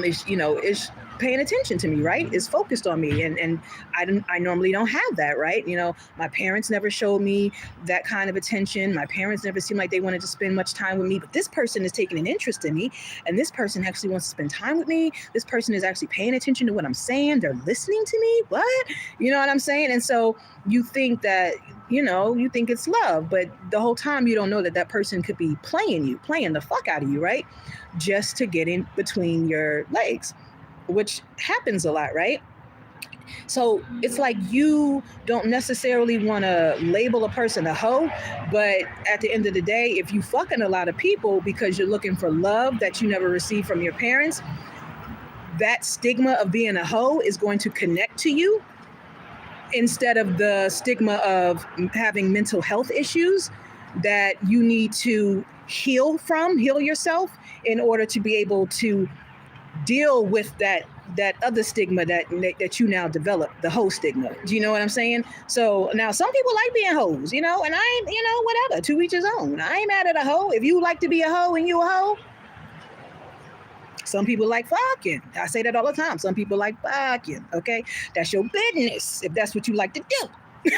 is, you know, is paying attention to me, right? Is focused on me, and I normally don't have that, right? You know, my parents never showed me that kind of attention. My parents never seemed like they wanted to spend much time with me, but this person is taking an interest in me, and this person actually wants to spend time with me. This person is actually paying attention to what I'm saying. They're listening to me. What? You know what I'm saying? And so you think that, you know, you think it's love, but the whole time you don't know that that person could be playing you, playing the fuck out of you, right? Just to get in between your legs, which happens a lot, right? So it's like you don't necessarily want to label a person a hoe, but at the end of the day, if you fucking a lot of people because you're looking for love that you never received from your parents, that stigma of being a hoe is going to connect to you instead of the stigma of having mental health issues that you need to heal yourself in order to be able to deal with that other stigma that you now develop, the hoe stigma. Do you know what I'm saying? So now some people like being hoes, you know, and I ain't, you know, whatever, to each his own. I ain't mad at a hoe. If you like to be a hoe and you a hoe, some people like fucking. I say that all the time. Some people like fucking. Okay, that's your business if that's what you like to do.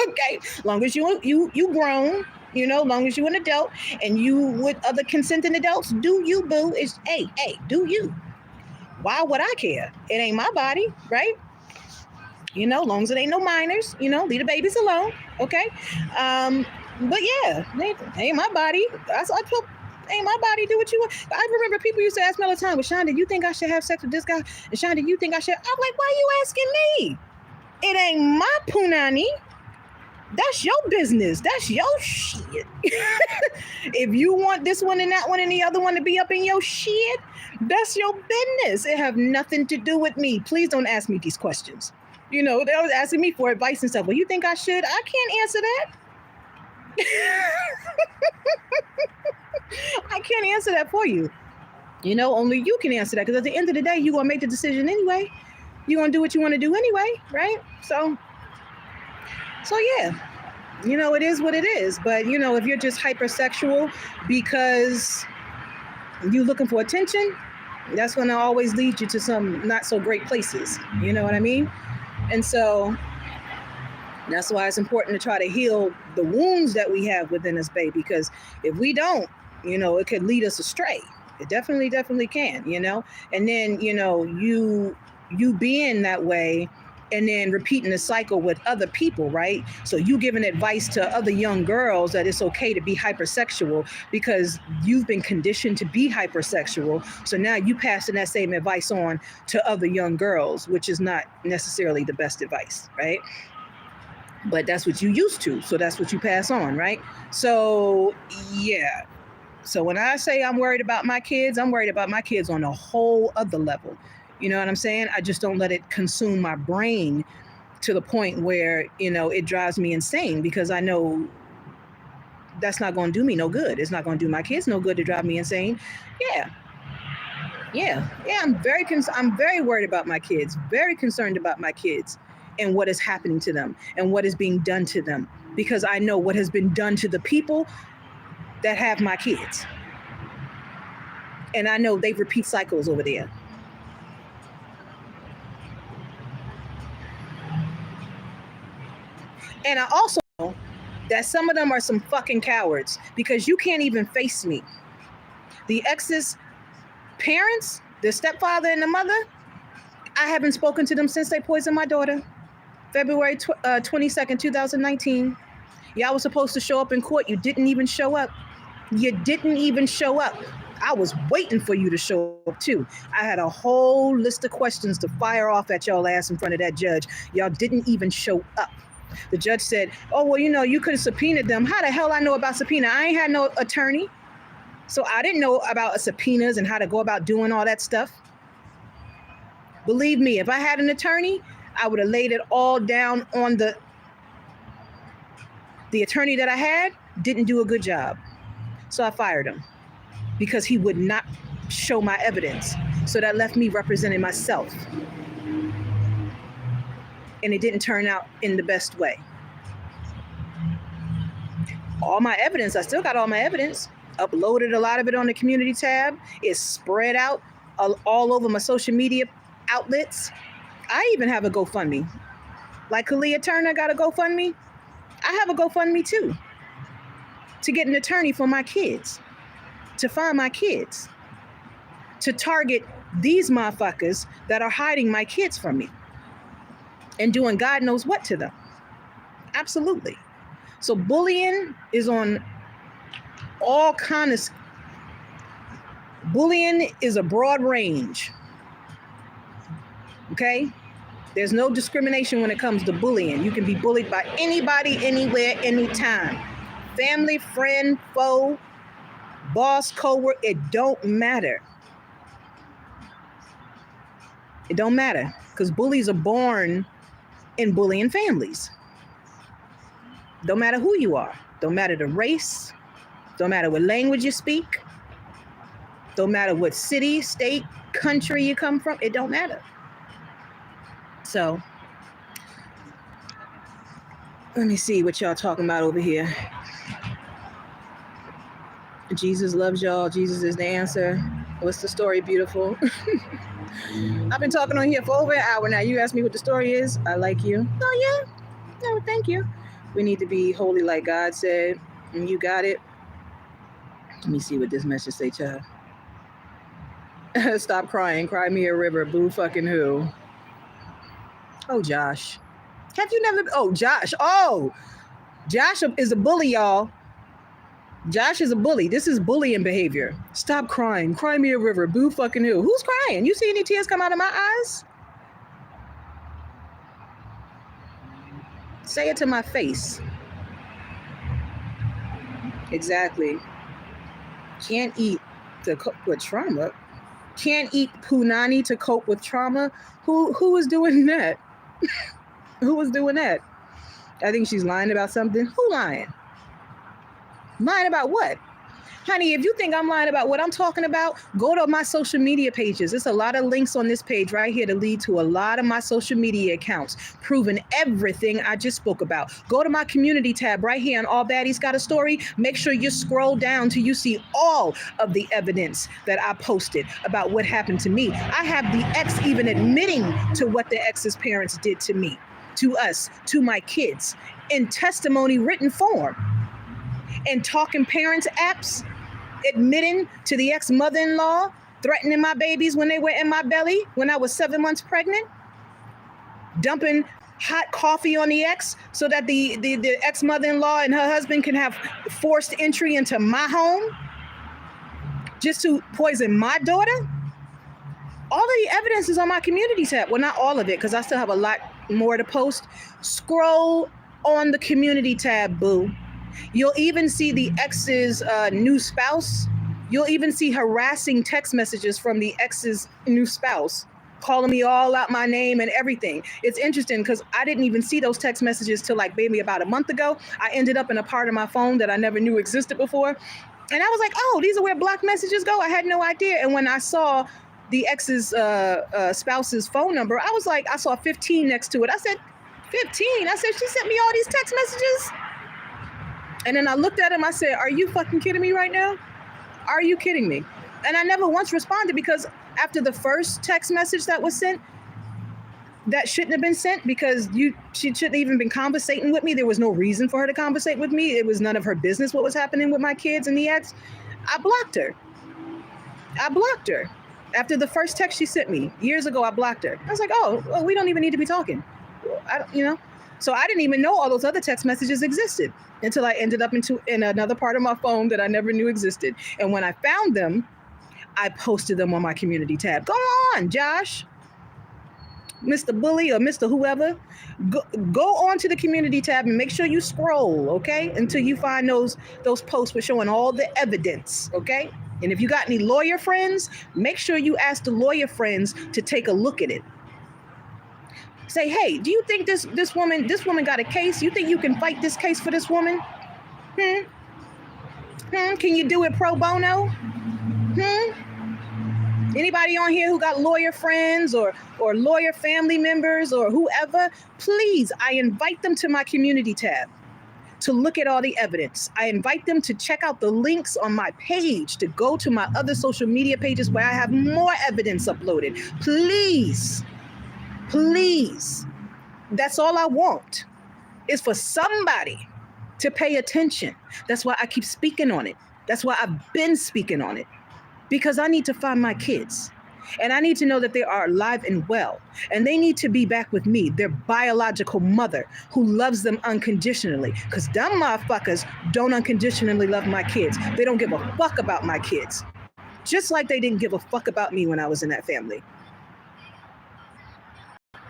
Okay, long as you grown, you know, long as you an adult and you with other consenting adults, do you, boo? It's hey, do you? Why would I care? It ain't my body, right? You know, long as it ain't no minors, you know, leave the babies alone. Okay, but yeah, ain't my body. I told. Ain't my body, do what you want. I remember people used to ask me all the time, well, Shanda, you think I should have sex with this guy? And Shanda, you think I should? I'm like, why are you asking me? It ain't my punani. That's your business. That's your shit. If you want this one and that one and the other one to be up in your shit, that's your business. It have nothing to do with me. Please don't ask me these questions. You know, they was asking me for advice and stuff. Well, you think I should? I can't answer that. I can't answer that for you. You know, only you can answer that, because at the end of the day, you're going to make the decision anyway. You're going to do what you want to do anyway, right? So yeah, you know, it is what it is. But, you know, if you're just hypersexual because you're looking for attention, that's going to always lead you to some not so great places. You know what I mean? And so that's why it's important to try to heal the wounds that we have within us, babe, because if we don't, you know, it could lead us astray. It definitely can, you know? And then, you know, you being that way and then repeating the cycle with other people, right? So you giving advice to other young girls that it's okay to be hypersexual because you've been conditioned to be hypersexual. So now you passing that same advice on to other young girls, which is not necessarily the best advice, right? But that's what you used to. So that's what you pass on, right? So yeah. So when I say I'm worried about my kids, I'm worried about my kids on a whole other level. You know what I'm saying? I just don't let it consume my brain to the point where, you know, it drives me insane, because I know that's not going to do me no good. It's not going to do my kids no good to drive me insane. Yeah. I'm very worried about my kids, very concerned about my kids and what is happening to them and what is being done to them, because I know what has been done to the people that have my kids. And I know they repeat cycles over there. And I also know that some of them are some fucking cowards, because you can't even face me. The ex's parents, the stepfather and the mother, I haven't spoken to them since they poisoned my daughter, February 22nd, 2019. Y'all was supposed to show up in court. You didn't even show up. You didn't even show up. I was waiting for you to show up too. I had a whole list of questions to fire off at y'all ass in front of that judge. Y'all didn't even show up. The judge said, oh, well, you know, you could have subpoenaed them. How the hell I know about subpoena? I ain't had no attorney. So I didn't know about subpoenas and how to go about doing all that stuff. Believe me, if I had an attorney, I would have laid it all down on the attorney that I had didn't do a good job. So I fired him because he would not show my evidence. So that left me representing myself. And it didn't turn out in the best way. All my evidence, I still got all my evidence. Uploaded a lot of it on the community tab. It's spread out all over my social media outlets. I even have a GoFundMe. Like Kalia Turner got a GoFundMe. I have a GoFundMe too. To get an attorney for my kids. To find my kids. To target these motherfuckers that are hiding my kids from me. And doing God knows what to them. Absolutely. So bullying is on all kinds of... Bullying is a broad range. Okay? There's no discrimination when it comes to bullying. You can be bullied by anybody, anywhere, anytime. Family, friend, foe, boss, coworker, it don't matter. It don't matter. Because bullies are born in bullying families. Don't matter who you are. Don't matter the race. Don't matter what language you speak. Don't matter what city, state, country you come from. It don't matter. So, let me see what y'all talking about over here. Jesus loves y'all. Jesus is the answer. What's the story, beautiful? I've been talking on here for over an hour now. You asked me what the story is. I like you. Oh, yeah. No, thank you. We need to be holy like God said. And you got it. Let me see what this message say, child. Stop crying. Cry me a river. Boo fucking who? Oh, Josh. Have you never... Oh, Josh. Oh, Josh is a bully, y'all. Josh is a bully. This is bullying behavior. Stop crying. Cry me a river. Boo fucking who? Who's crying? You see any tears come out of my eyes? Say it to my face. Exactly. Can't eat to cope with trauma. Can't eat punani to cope with trauma. Who is doing that? Who was doing that? I think she's lying about something. Who lying? Lying about what? Honey, if you think I'm lying about what I'm talking about, go to my social media pages. There's a lot of links on this page right here to lead to a lot of my social media accounts, proving everything I just spoke about. Go to my community tab right here on All Baddies Got a Story. Make sure you scroll down till you see all of the evidence that I posted about what happened to me. I have the ex even admitting to what the ex's parents did to me, to us, to my kids, in testimony written form. And talking parents apps, admitting to the ex-mother-in-law, threatening my babies when they were in my belly, when I was 7 months pregnant, dumping hot coffee on the ex so that the ex-mother-in-law and her husband can have forced entry into my home just to poison my daughter. All of the evidence is on my community tab. Well, not all of it, because I still have a lot more to post. Scroll on the community tab, boo. You'll even see the ex's new spouse. You'll even see harassing text messages from the ex's new spouse, calling me all out my name and everything. It's interesting because I didn't even see those text messages till like maybe about a month ago. I ended up in a part of my phone that I never knew existed before. And I was like, oh, these are where blocked messages go. I had no idea. And when I saw the ex's spouse's phone number, I was like, I saw 15 next to it. I said, 15? I said, she sent me all these text messages? And then I looked at him, I said, are you fucking kidding me right now? Are you kidding me? And I never once responded because after the first text message that was sent, that shouldn't have been sent because she shouldn't have even been conversating with me. There was no reason for her to conversate with me. It was none of her business what was happening with my kids and the ex. I blocked her. After the first text she sent me years ago, I blocked her. I was like, oh, well, we don't even need to be talking. So I didn't even know all those other text messages existed until I ended up in another part of my phone that I never knew existed. And when I found them, I posted them on my community tab. Go on, Josh, Mr. Bully or Mr. Whoever. Go on to the community tab and make sure you scroll, okay, until you find those posts with showing all the evidence, okay? And if you got any lawyer friends, make sure you ask the lawyer friends to take a look at it. Say, hey, do you think this woman got a case? You think you can fight this case for this woman? Can you do it pro bono? Anybody on here who got lawyer friends or lawyer family members or whoever, please, I invite them to my community tab to look at all the evidence. I invite them to check out the links on my page, to go to my other social media pages where I have more evidence uploaded. Please, please. That's all I want, is for somebody to pay attention. That's why I keep speaking on it. That's why I've been speaking on it, because I need to find my kids. And I need to know that they are alive and well. And they need to be back with me, their biological mother, who loves them unconditionally. Because dumb motherfuckers don't unconditionally love my kids. They don't give a fuck about my kids. Just like they didn't give a fuck about me when I was in that family.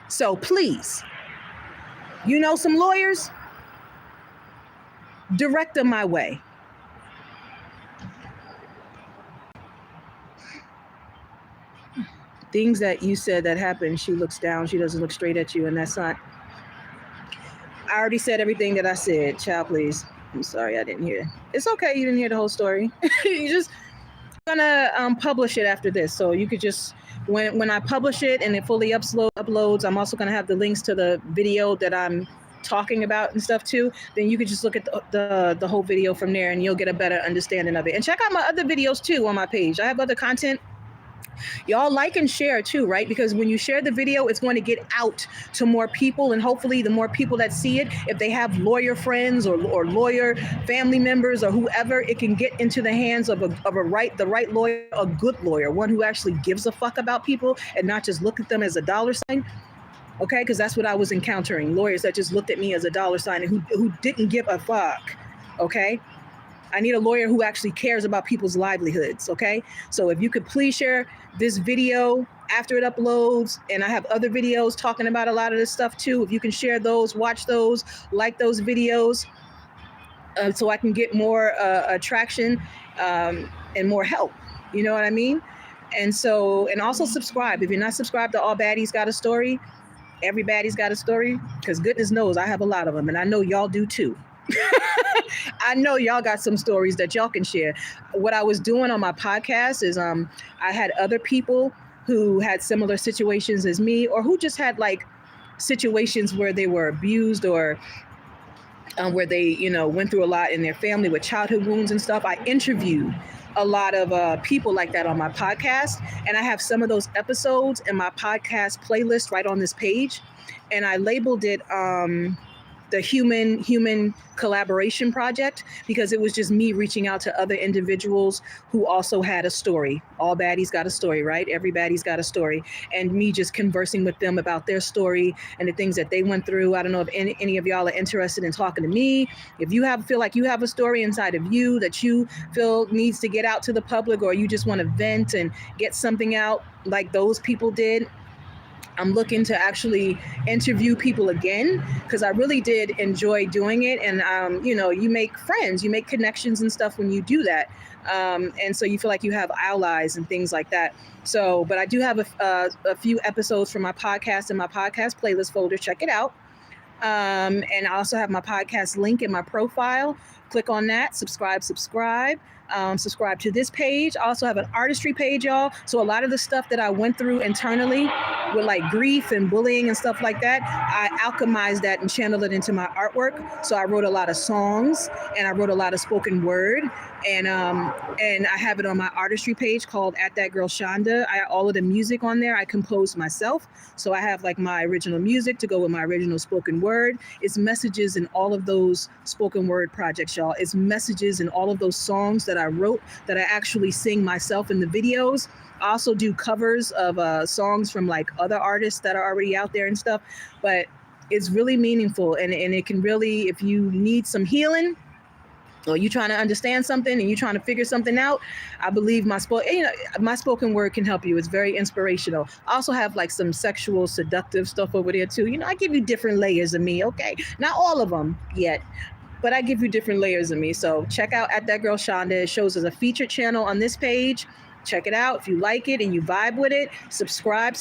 So please, you know some lawyers? Direct them my way. Things that you said that happened, she looks down, she doesn't look straight at you, and that's not. I already said everything that I said. Child, please. I'm sorry, I didn't hear. It's okay, you didn't hear the whole story. You just gonna publish it after this, so you could just, when I publish it and it fully uploads, I'm also gonna have the links to the video that I'm talking about and stuff too. Then you could just look at the whole video from there, and you'll get a better understanding of it. And check out my other videos too on my page. I have other content. Y'all like and share too, right? Because when you share the video, it's going to get out to more people, and hopefully the more people that see it, if they have lawyer friends or lawyer family members or whoever, it can get into the hands of the right lawyer, a good lawyer, one who actually gives a fuck about people and not just look at them as a dollar sign. Okay, because that's what I was encountering, lawyers that just looked at me as a dollar sign and who didn't give a fuck. Okay. I need a lawyer who actually cares about people's livelihoods, okay? So if you could please share this video after it uploads, and I have other videos talking about a lot of this stuff too. If you can share those, watch those, like those videos, so I can get more attraction and more help, you know what I mean? And so, and also subscribe. If you're not subscribed to All Baddies Got a Story, Every Baddie's Got a Story, because goodness knows I have a lot of them, and I know y'all do too. I know y'all got some stories that y'all can share. What I was doing on my podcast is I had other people who had similar situations as me, or who just had like situations where they were abused, or where they, you know, went through a lot in their family with childhood wounds and stuff. I interviewed a lot of people like that on my podcast, and I have some of those episodes in my podcast playlist right on this page, and I labeled it the human collaboration project, because it was just me reaching out to other individuals who also had a story. All baddies got a story, right? Everybody's got a story. And me just conversing with them about their story and the things that they went through. I don't know if any of y'all are interested in talking to me. If you feel like you have a story inside of you that you feel needs to get out to the public, or you just want to vent and get something out like those people did, I'm looking to actually interview people again, because I really did enjoy doing it. And, you know, you make friends, you make connections and stuff when you do that. And so you feel like you have allies and things like that. So, but I do have a few episodes from my podcast in my podcast playlist folder. Check it out. And I also have my podcast link in my profile. Click on that, subscribe. Subscribe to this page. I also have an artistry page, y'all. So a lot of the stuff that I went through internally with like grief and bullying and stuff like that, I alchemized that and channeled it into my artwork. So I wrote a lot of songs, and I wrote a lot of spoken word, and I have it on my artistry page called @ThatGirlShanda. All of the music on there I composed myself. So I have like my original music to go with my original spoken word. It's messages in all of those spoken word projects, y'all. It's messages in all of those songs that I wrote that I actually sing myself in the videos. I also do covers of songs from like other artists that are already out there and stuff. But it's really meaningful, and it can really, if you need some healing, or you trying to understand something and you trying to figure something out, I believe my spoken word can help you. It's very inspirational. I also have like some sexual seductive stuff over there too. You know, I give you different layers of me. Okay, not all of them yet, but I give you different layers of me. So check out @ThatGirlShanda. It shows as a featured channel on this page. Check it out. If you like it and you vibe with it, subscribe.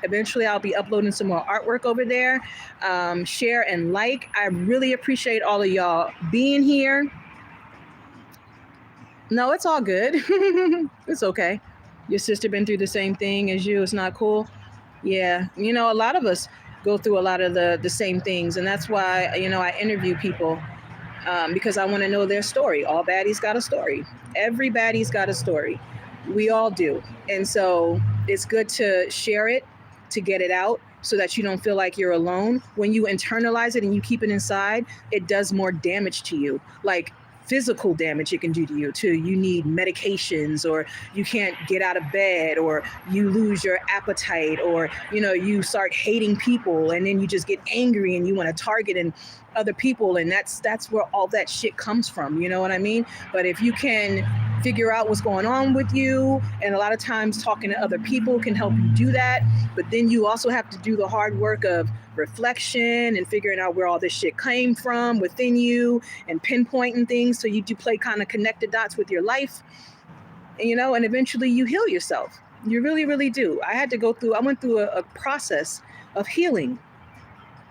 Eventually I'll be uploading some more artwork over there. Share and like. I really appreciate all of y'all being here. No, it's all good. It's okay. Your sister been through the same thing as you. It's not cool. Yeah, you know, a lot of us go through a lot of the same things, and that's why, you know, I interview people, because I want to know their story. All baddies got a story. Every baddie's got a story. We all do, and so it's good to share it, to get it out, so that you don't feel like you're alone. When you internalize it and you keep it inside, it does more damage to you. Like physical damage it can do to you too. You need medications, or you can't get out of bed, or you lose your appetite, or, you know, you start hating people, and then you just get angry and you want to target and other people, and that's where all that shit comes from, you know what I mean? But if you can figure out what's going on with you, and a lot of times talking to other people can help you do that, but then you also have to do the hard work of reflection and figuring out where all this shit came from within you, and pinpointing things, so you do play kind of connected dots with your life, and, you know, and eventually you heal yourself. You really, really do. I went through a process of healing,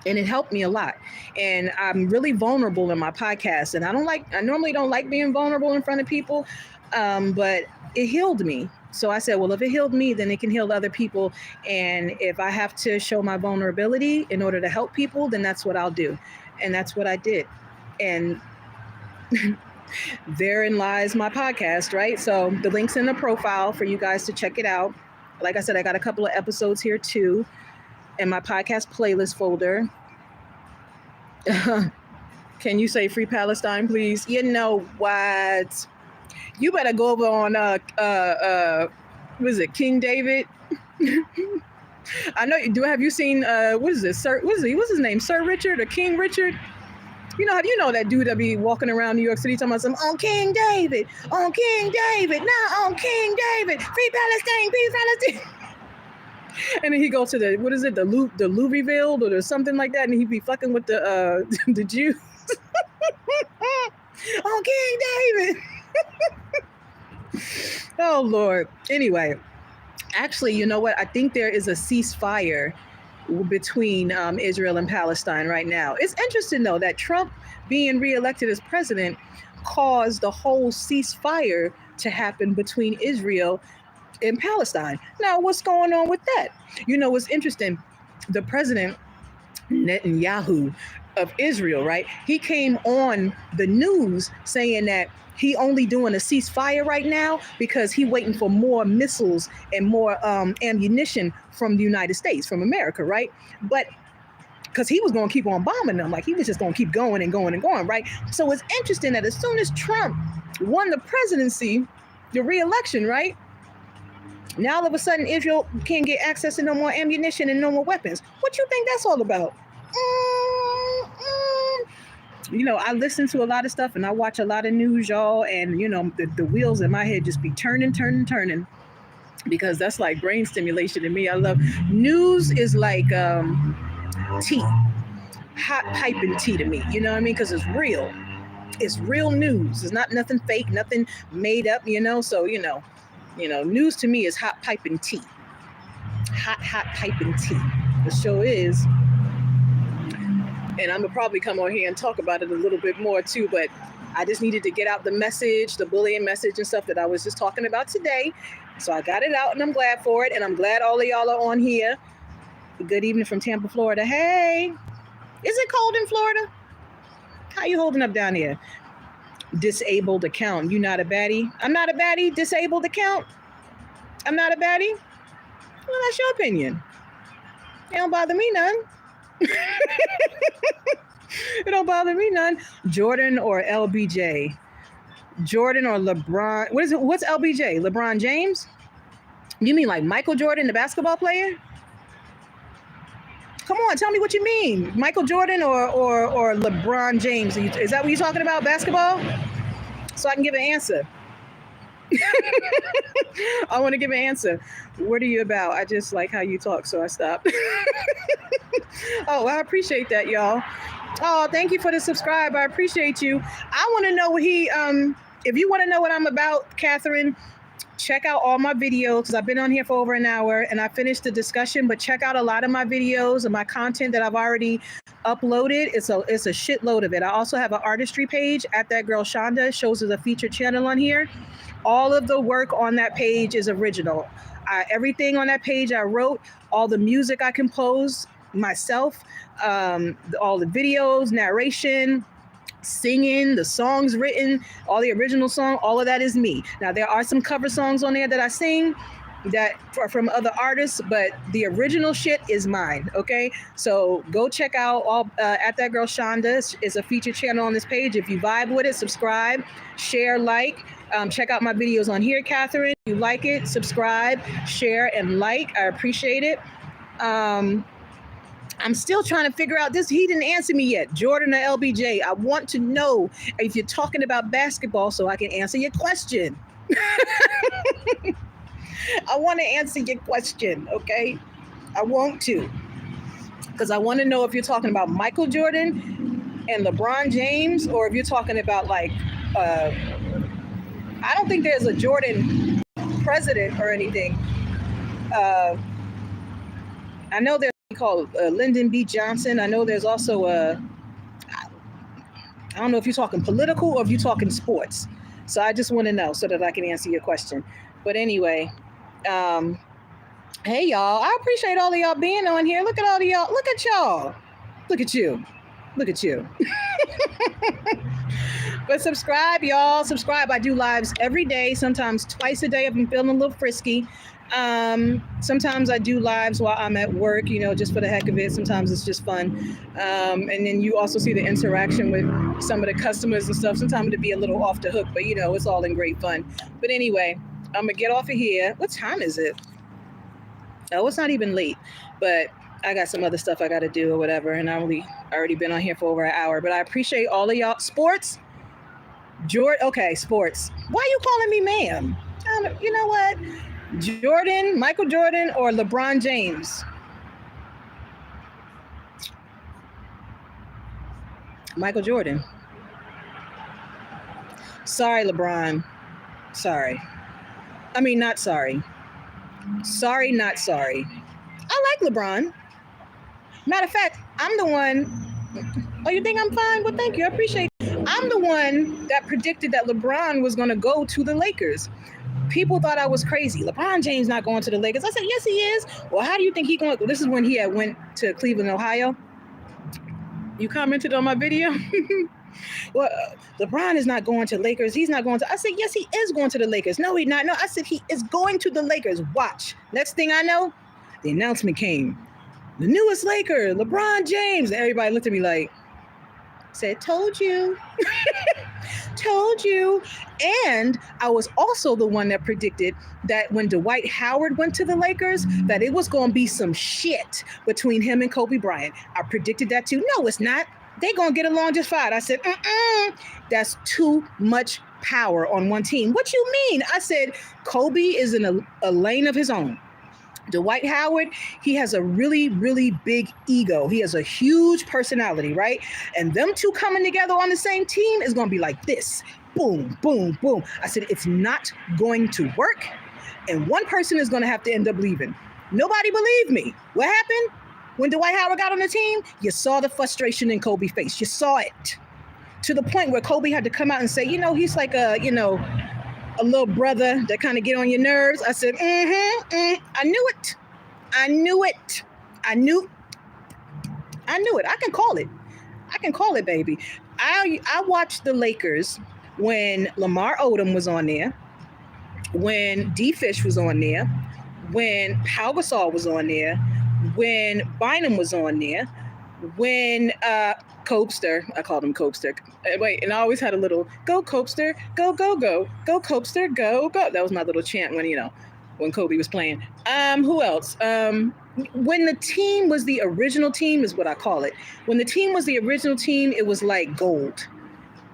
and it helped me a lot. And I'm really vulnerable in my podcast, and I normally don't like being vulnerable in front of people, but it healed me. So I said, well, if it healed me, then it can heal other people. And if I have to show my vulnerability in order to help people, then that's what I'll do. And that's what I did. And therein lies my podcast, right? So the link's in the profile for you guys to check it out. Like I said, I got a couple of episodes here too in my podcast playlist folder. Can you say Free Palestine, please? You know what? You better go over on what is it, King David? I know you do. Have you seen what is this? What's his name? Sir Richard or King Richard? You know that dude that be walking around New York City talking about some on King David, now on King David, Free Palestine, Free Palestine. And then he goes to the, what is it, the Louisville or something like that, and he be fucking with the the Jews. On King David. Oh Lord. Anyway, actually, you know what? I think there is a ceasefire between Israel and Palestine right now. It's interesting though that Trump being reelected as president caused the whole ceasefire to happen between Israel in Palestine. Now, what's going on with that? You know, what's interesting, the president, Netanyahu of Israel, right? He came on the news saying that he only doing a ceasefire right now because he waiting for more missiles and more ammunition from the United States, from America, right? But because he was going to keep on bombing them, like he was just going to keep going and going and going, right? So it's interesting that as soon as Trump won the presidency, the re-election, right? Now all of a sudden Israel can't get access to no more ammunition and no more weapons. What you think that's all about? You know, I listen to a lot of stuff and I watch a lot of news, y'all, and you know, the wheels in my head just be turning, because that's like brain stimulation to me. I love news. Is like tea, hot piping tea to me. You know what I mean? Because it's real. It's real news. It's not nothing fake, nothing made up. You know, so you know, news to me is hot piping tea. Hot piping tea. The show is. And I'm gonna probably come on here and talk about it a little bit more too, but I just needed to get out the message, the bullying message and stuff that I was just talking about today. So I got it out and I'm glad for it. And I'm glad all of y'all are on here. Good evening from Tampa, Florida. Hey, is it cold in Florida? How you holding up down here? Disabled account. You not a baddie? I'm not a baddie. Disabled account. I'm not a baddie. Well, that's your opinion. It don't bother me none. It don't bother me none. Jordan or LBJ? Jordan or LeBron? What is it? What's LBJ? LeBron James? You mean like Michael Jordan, the basketball player? Come on, tell me what you mean. Michael Jordan or LeBron James? Is that what you're talking about, basketball? So I can give an answer. I want to give an answer. What are you about? I just like how you talk, so I stopped. Oh, I appreciate that, y'all. Oh, thank you for the subscribe. I appreciate you. I want to know what if you want to know what I'm about, Catherine, check out all my videos, because I've been on here for over an hour and I finished the discussion, but check out a lot of my videos and my content that I've already uploaded. It's a shitload of it. I also have an artistry page at that girl Shanda. It shows as a featured channel on here. All of the work on that page is original. Everything on that page I wrote, all the music I composed myself, all the videos, narration, singing, the songs written, all the original song, all of that is me. Now there are some cover songs on there that I sing that are from other artists, but the original shit is mine. Okay, so go check out all at that girl Shanda is a featured channel on this page. If you vibe with it, subscribe, share, like. Check out my videos on here, Catherine. If you like it, subscribe, share, and like. I appreciate it. I'm still trying to figure out this. He didn't answer me yet. Jordan or LBJ, I want to know if you're talking about basketball so I can answer your question. I want to answer your question, okay? I want to. Because I want to know if you're talking about Michael Jordan and LeBron James, or if you're talking about like, I don't think there's a Jordan president or anything. I know there's called Lyndon B. Johnson. I know there's also I don't know if you're talking political or if you're talking sports. So I just want to know so that I can answer your question. But anyway, hey y'all, I appreciate all of y'all being on here. Look at all of y'all. Look at y'all. Look at you. Look at you. But subscribe, y'all. Subscribe. I do lives every day, sometimes twice a day if I'm feeling a little frisky. Sometimes I do lives while I'm at work, you know, just for the heck of it. Sometimes it's just fun. And then you also see the interaction with some of the customers and stuff. Sometimes it'll be a little off the hook, but you know, it's all in great fun. But anyway, I'm gonna get off of here. What time is it? Oh, it's not even late, but I got some other stuff I got to do or whatever. And I already been on here for over an hour, but I appreciate all of y'all. Sports? Okay, sports. Why are you calling me ma'am? You know what? Jordan, Michael Jordan, or LeBron James? Michael Jordan. Sorry, LeBron. Sorry. I mean, not sorry. Sorry, not sorry. I like LeBron. Matter of fact, I'm the one. Oh, you think I'm fine? Well, thank you. I appreciate it. I'm the one that predicted that LeBron was going to go to the Lakers. People thought I was crazy. LeBron James not going to the Lakers. I said, yes, he is. Well, how do you think he going? This is when he had went to Cleveland, Ohio. You commented on my video. Well, LeBron is not going to Lakers. He's not going to. I said, yes, he is going to the Lakers. No, he's not. No, I said he is going to the Lakers. Watch. Next thing I know, the announcement came. The newest Laker, LeBron James. And everybody looked at me like, said, told you. Told you. And I was also the one that predicted that when Dwight Howard went to the Lakers, that it was going to be some shit between him and Kobe Bryant. I predicted that too. No, it's not. They're going to get along just fine. I said, that's too much power on one team. What you mean? I said, Kobe is in a lane of his own. Dwight Howard, he has a really, really big ego. He has a huge personality, right? And them two coming together on the same team is going to be like this. Boom, boom, boom. I said, it's not going to work. And one person is going to have to end up leaving. Nobody believed me. What happened? When Dwight Howard got on the team, you saw the frustration in Kobe's face. You saw it. To the point where Kobe had to come out and say, you know, he's like a little brother that kind of get on your nerves. I said, I knew it. I knew it. I knew it. I can call it. I can call it, baby. I watched the Lakers when Lamar Odom was on there, when D-Fish was on there, when Pau Gasol was on there, when Bynum was on there, when Copester, I called him Copester. Wait, and I always had a little go Copester, go, go, go, go Copester, go, go. That was my little chant when Kobe was playing. Who else? When the team was the original team is what I call it. When the team was the original team, it was like gold.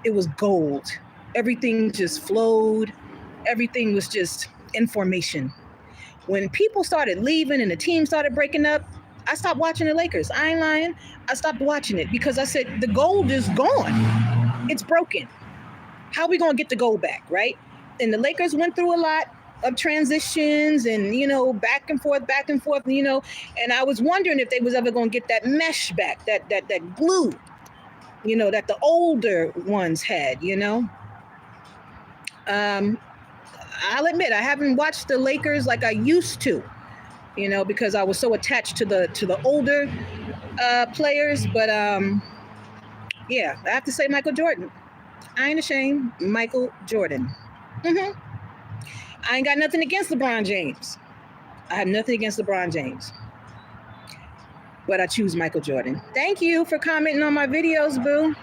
It was gold. Everything just flowed. Everything was just information. When people started leaving and the team started breaking up, I stopped watching the Lakers. I ain't lying. I stopped watching it because I said, the gold is gone. It's broken. How are we going to get the gold back, right? And the Lakers went through a lot of transitions and, back and forth, and I was wondering if they was ever going to get that mesh back, that glue, that the older ones had, I'll admit I haven't watched the Lakers like I used to, because I was so attached to the older players. But yeah, I have to say Michael Jordan. I ain't ashamed. Michael Jordan. I ain't got nothing against LeBron James. I have nothing against LeBron James. But I choose Michael Jordan. Thank you for commenting on my videos, boo.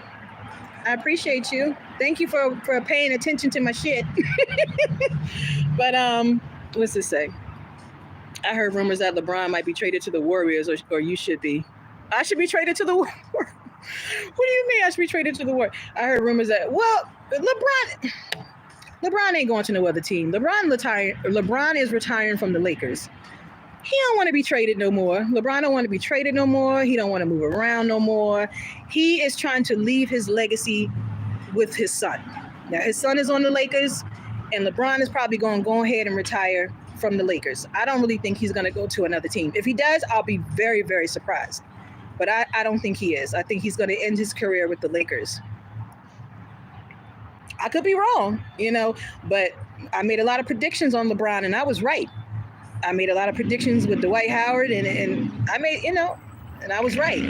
I appreciate you. Thank you for paying attention to my shit. But what's this say? I heard rumors that LeBron might be traded to the Warriors, or you should be. I should be traded to the Warriors. What do you mean I should be traded to the Warriors? I heard rumors that, well, LeBron ain't going to no other team. LeBron is retiring from the Lakers. He don't want to be traded no more. LeBron don't want to be traded no more. He don't want to move around no more. He is trying to leave his legacy with his son. Now, his son is on the Lakers, and LeBron is probably going to go ahead and retire from the Lakers. I don't really think he's going to go to another team. If he does, I'll be very, very surprised. But I don't think he is. I think he's going to end his career with the Lakers. I could be wrong, but I made a lot of predictions on LeBron, and I was right. I made a lot of predictions with Dwight Howard, and I made, and I was right.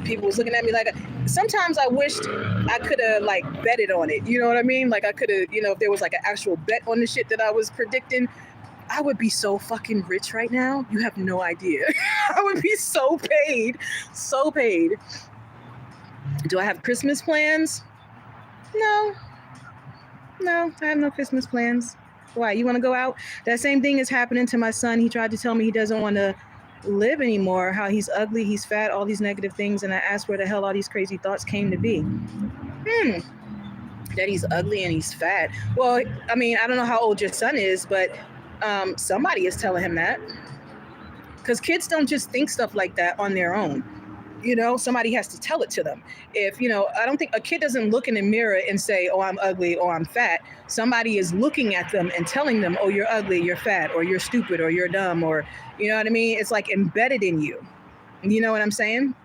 People was looking at me like, sometimes I wished I could have like betted on it. You know what I mean? Like I could have, if there was like an actual bet on the shit that I was predicting, I would be so fucking rich right now. You have no idea. I would be so paid. Do I have Christmas plans? No, I have no Christmas plans. Why? You want to go out? That same thing is happening to my son. He tried to tell me he doesn't want to live anymore, how he's ugly, he's fat, all these negative things. And I asked where the hell all these crazy thoughts came to be. That he's ugly and he's fat. Well, I mean, I don't know how old your son is, but somebody is telling him that. Because kids don't just think stuff like that on their own. Somebody has to tell it to them. If, I don't think a kid doesn't look in the mirror and say, oh, I'm ugly or I'm fat. Somebody is looking at them and telling them, oh, you're ugly, you're fat, or you're stupid, or you're dumb, or, you know what I mean? It's like embedded in you. You know what I'm saying?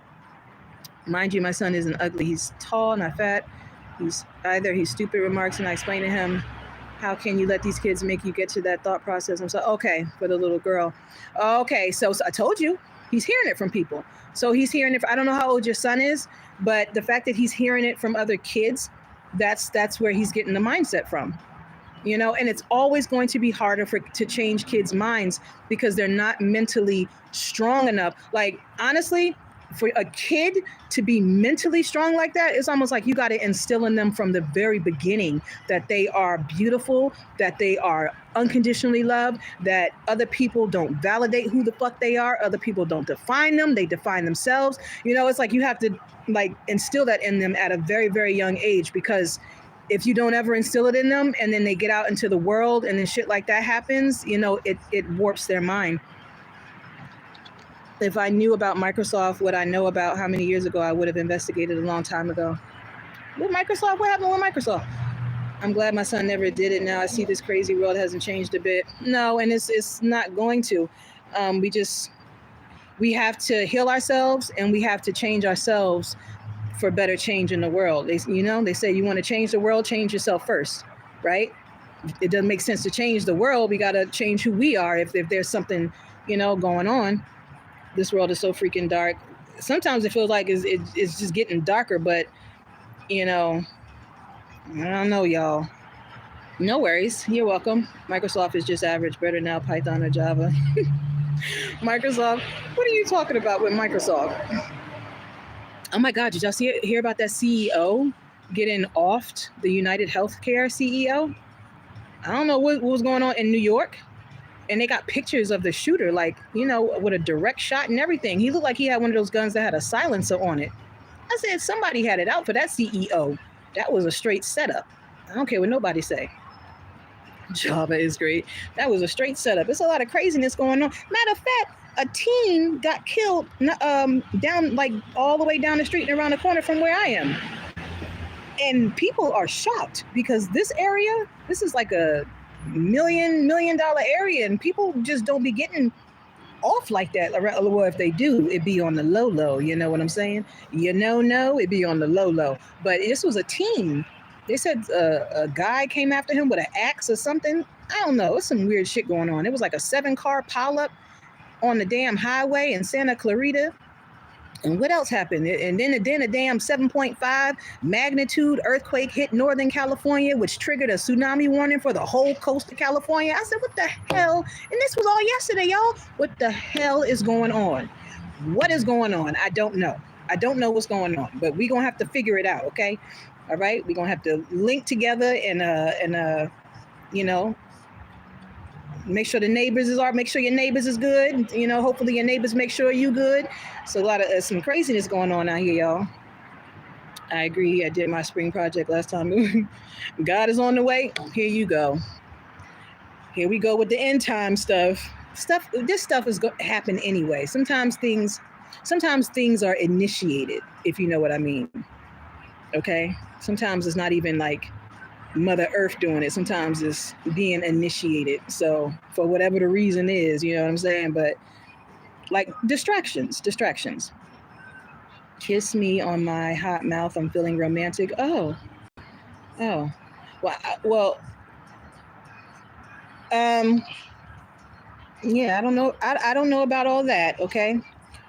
Mind you, my son isn't ugly. He's tall, not fat. He's stupid remarks, and I explain to him, how can you let these kids make you get to that thought process? I'm so, okay, for the little girl. Okay, so I told you, he's hearing it from people. So he's hearing it. I don't know how old your son is, but the fact that he's hearing it from other kids, that's where he's getting the mindset from, and it's always going to be harder to change kids' minds because they're not mentally strong enough. Like, honestly, for a kid to be mentally strong like that, it's almost like you got to instill in them from the very beginning that they are beautiful, that they are unconditionally loved, that other people don't validate who the fuck they are. Other people don't define them. They define themselves. It's like you have to like instill that in them at a very, very young age, because if you don't ever instill it in them and then they get out into the world and then shit like that happens, it warps their mind. If I knew about Microsoft, what I know about how many years ago, I would have investigated a long time ago. With Microsoft, what happened with Microsoft? I'm glad my son never did it. Now I see this crazy world hasn't changed a bit. No, and it's not going to. We have to heal ourselves, and we have to change ourselves for better change in the world. They say you want to change the world, change yourself first, right? It doesn't make sense to change the world. We got to change who we are if there's something, going on. This world is so freaking dark. Sometimes it feels like it's just getting darker, but, I don't know, y'all. No worries. You're welcome. Microsoft is just average. Better now, Python or Java. Microsoft. What are you talking about with Microsoft? Oh, my God. Did y'all hear about that CEO getting offed, the United Healthcare CEO? I don't know what was going on in New York. And they got pictures of the shooter, like, with a direct shot and everything. He looked like he had one of those guns that had a silencer on it. I said, somebody had it out for that CEO. That was a straight setup. I don't care what nobody say. Java is great. That was a straight setup. There's a lot of craziness going on. Matter of fact, a teen got killed down, like all the way down the street and around the corner from where I am. And people are shocked because this area, this is like a $1 million area, and people just don't be getting off like that. Well, if they do, it be on the low. You know what I'm saying? No, it be on the low. But this was a teen. They said a guy came after him with an axe or something. I don't know. It's some weird shit going on. It was like a 7-car pileup on the damn highway in Santa Clarita. And what else happened? And then a damn 7.5 magnitude earthquake hit Northern California, which triggered a tsunami warning for the whole coast of California. I said, what the hell? And this was all yesterday, y'all. What the hell is going on? What is going on? I don't know. I don't know what's going on, but we're going to have to figure it out, okay? All right? We're going to have to link together and you know, make sure the neighbors make sure your neighbors is good. You know, hopefully your neighbors make sure you good. So a lot of some craziness going on out here, y'all. I agree. I did my spring project last time. God is on the way. Here you go. Here we go with the end time stuff. This stuff is going to happen anyway. Sometimes things are initiated, if you know what I mean. Okay? Sometimes it's not even like Mother Earth doing it. Sometimes it's being initiated. So for whatever the reason is, you know what I'm saying? But like distractions. Kiss me on my hot mouth. I'm feeling romantic. Oh. Well, yeah, I don't know. I don't know about all that. Okay.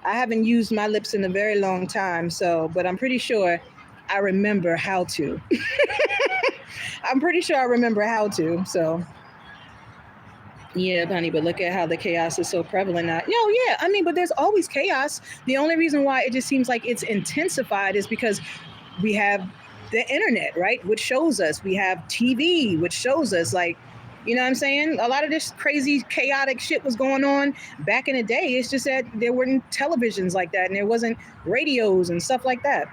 I haven't used my lips in a very long time. So, but I'm pretty sure I remember how to. I'm pretty sure I remember how to. So, yeah, honey, but look at how the chaos is so prevalent now. Yeah, I mean, but there's always chaos. The only reason why it just seems like it's intensified is because we have the internet, right? Which shows us. We have TV, which shows us, like, you know what I'm saying? A lot of this crazy, chaotic shit was going on back in the day. It's just that there weren't televisions like that and there wasn't radios and stuff like that.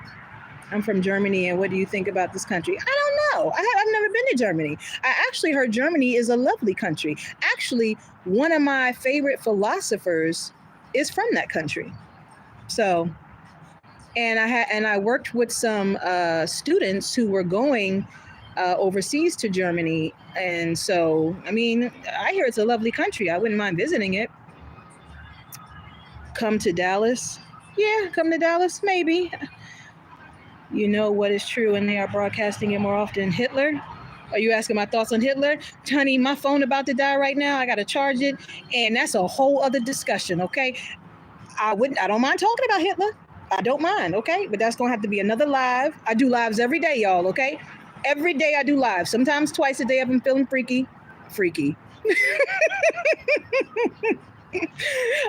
I'm from Germany, and what do you think about this country? I don't know. I've never been to Germany. I actually heard Germany is a lovely country. Actually, one of my favorite philosophers is from that country. So, and I worked with some students who were going overseas to Germany, and so I mean, I hear it's a lovely country. I wouldn't mind visiting it. Come to Dallas? Yeah, come to Dallas, maybe. You know what is true, and they are broadcasting it more often. Hitler? Are you asking my thoughts on Hitler? Honey, my phone about to die right now. I got to charge it, and that's a whole other discussion, okay? I don't mind talking about Hitler. I don't mind, okay? But that's going to have to be another live. I do lives every day, y'all, okay? Every day I do lives. Sometimes twice a day if I'm feeling freaky.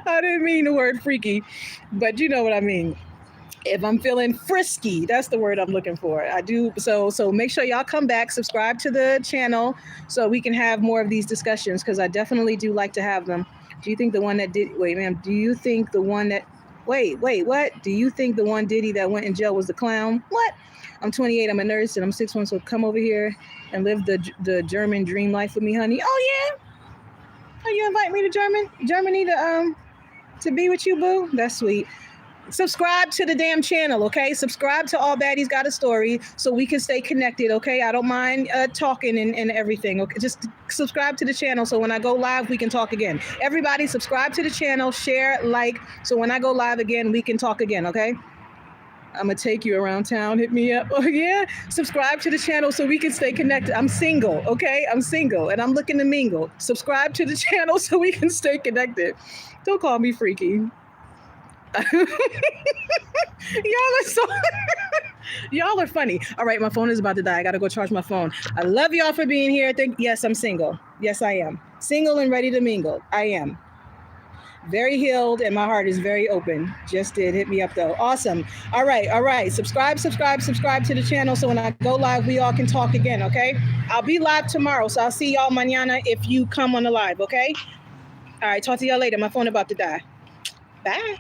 I didn't mean the word freaky, but you know what I mean. If I'm feeling frisky, that's the word I'm looking for. I do. So make sure y'all come back, subscribe to the channel so we can have more of these discussions, because I definitely do like to have them. Do you think the one that did, wait, ma'am, do you think the one that, wait, what? Do you think the one Diddy that went in jail was the clown? What? I'm 28, I'm a nurse, and I'm 6'1", so come over here and live the German dream life with me, honey. Oh, yeah? Oh, you invite me to Germany to be with you, boo? That's sweet. Subscribe to the damn channel, okay? Subscribe to All Baddies Got a Story so we can stay connected, okay? I don't mind talking and everything, okay? Just subscribe to the channel so when I go live, we can talk again. Everybody subscribe to the channel, share, like, so when I go live again, we can talk again, okay? I'm going to take you around town. Hit me up. Oh, yeah? Subscribe to the channel so we can stay connected. I'm single, okay? I'm single, and I'm looking to mingle. Subscribe to the channel so we can stay connected. Don't call me freaky. Y'all are funny. All right, my phone is about to die. I gotta go charge my phone. I love y'all for being here. Yes, I'm single. Yes, I am. Single and ready to mingle. I am. Very healed, and my heart is very open. Just did. Hit me up, though. Awesome. All right. Subscribe to the channel so when I go live, we all can talk again, okay? I'll be live tomorrow, so I'll see y'all mañana if you come on the live, okay? All right, talk to y'all later. My phone about to die. Bye.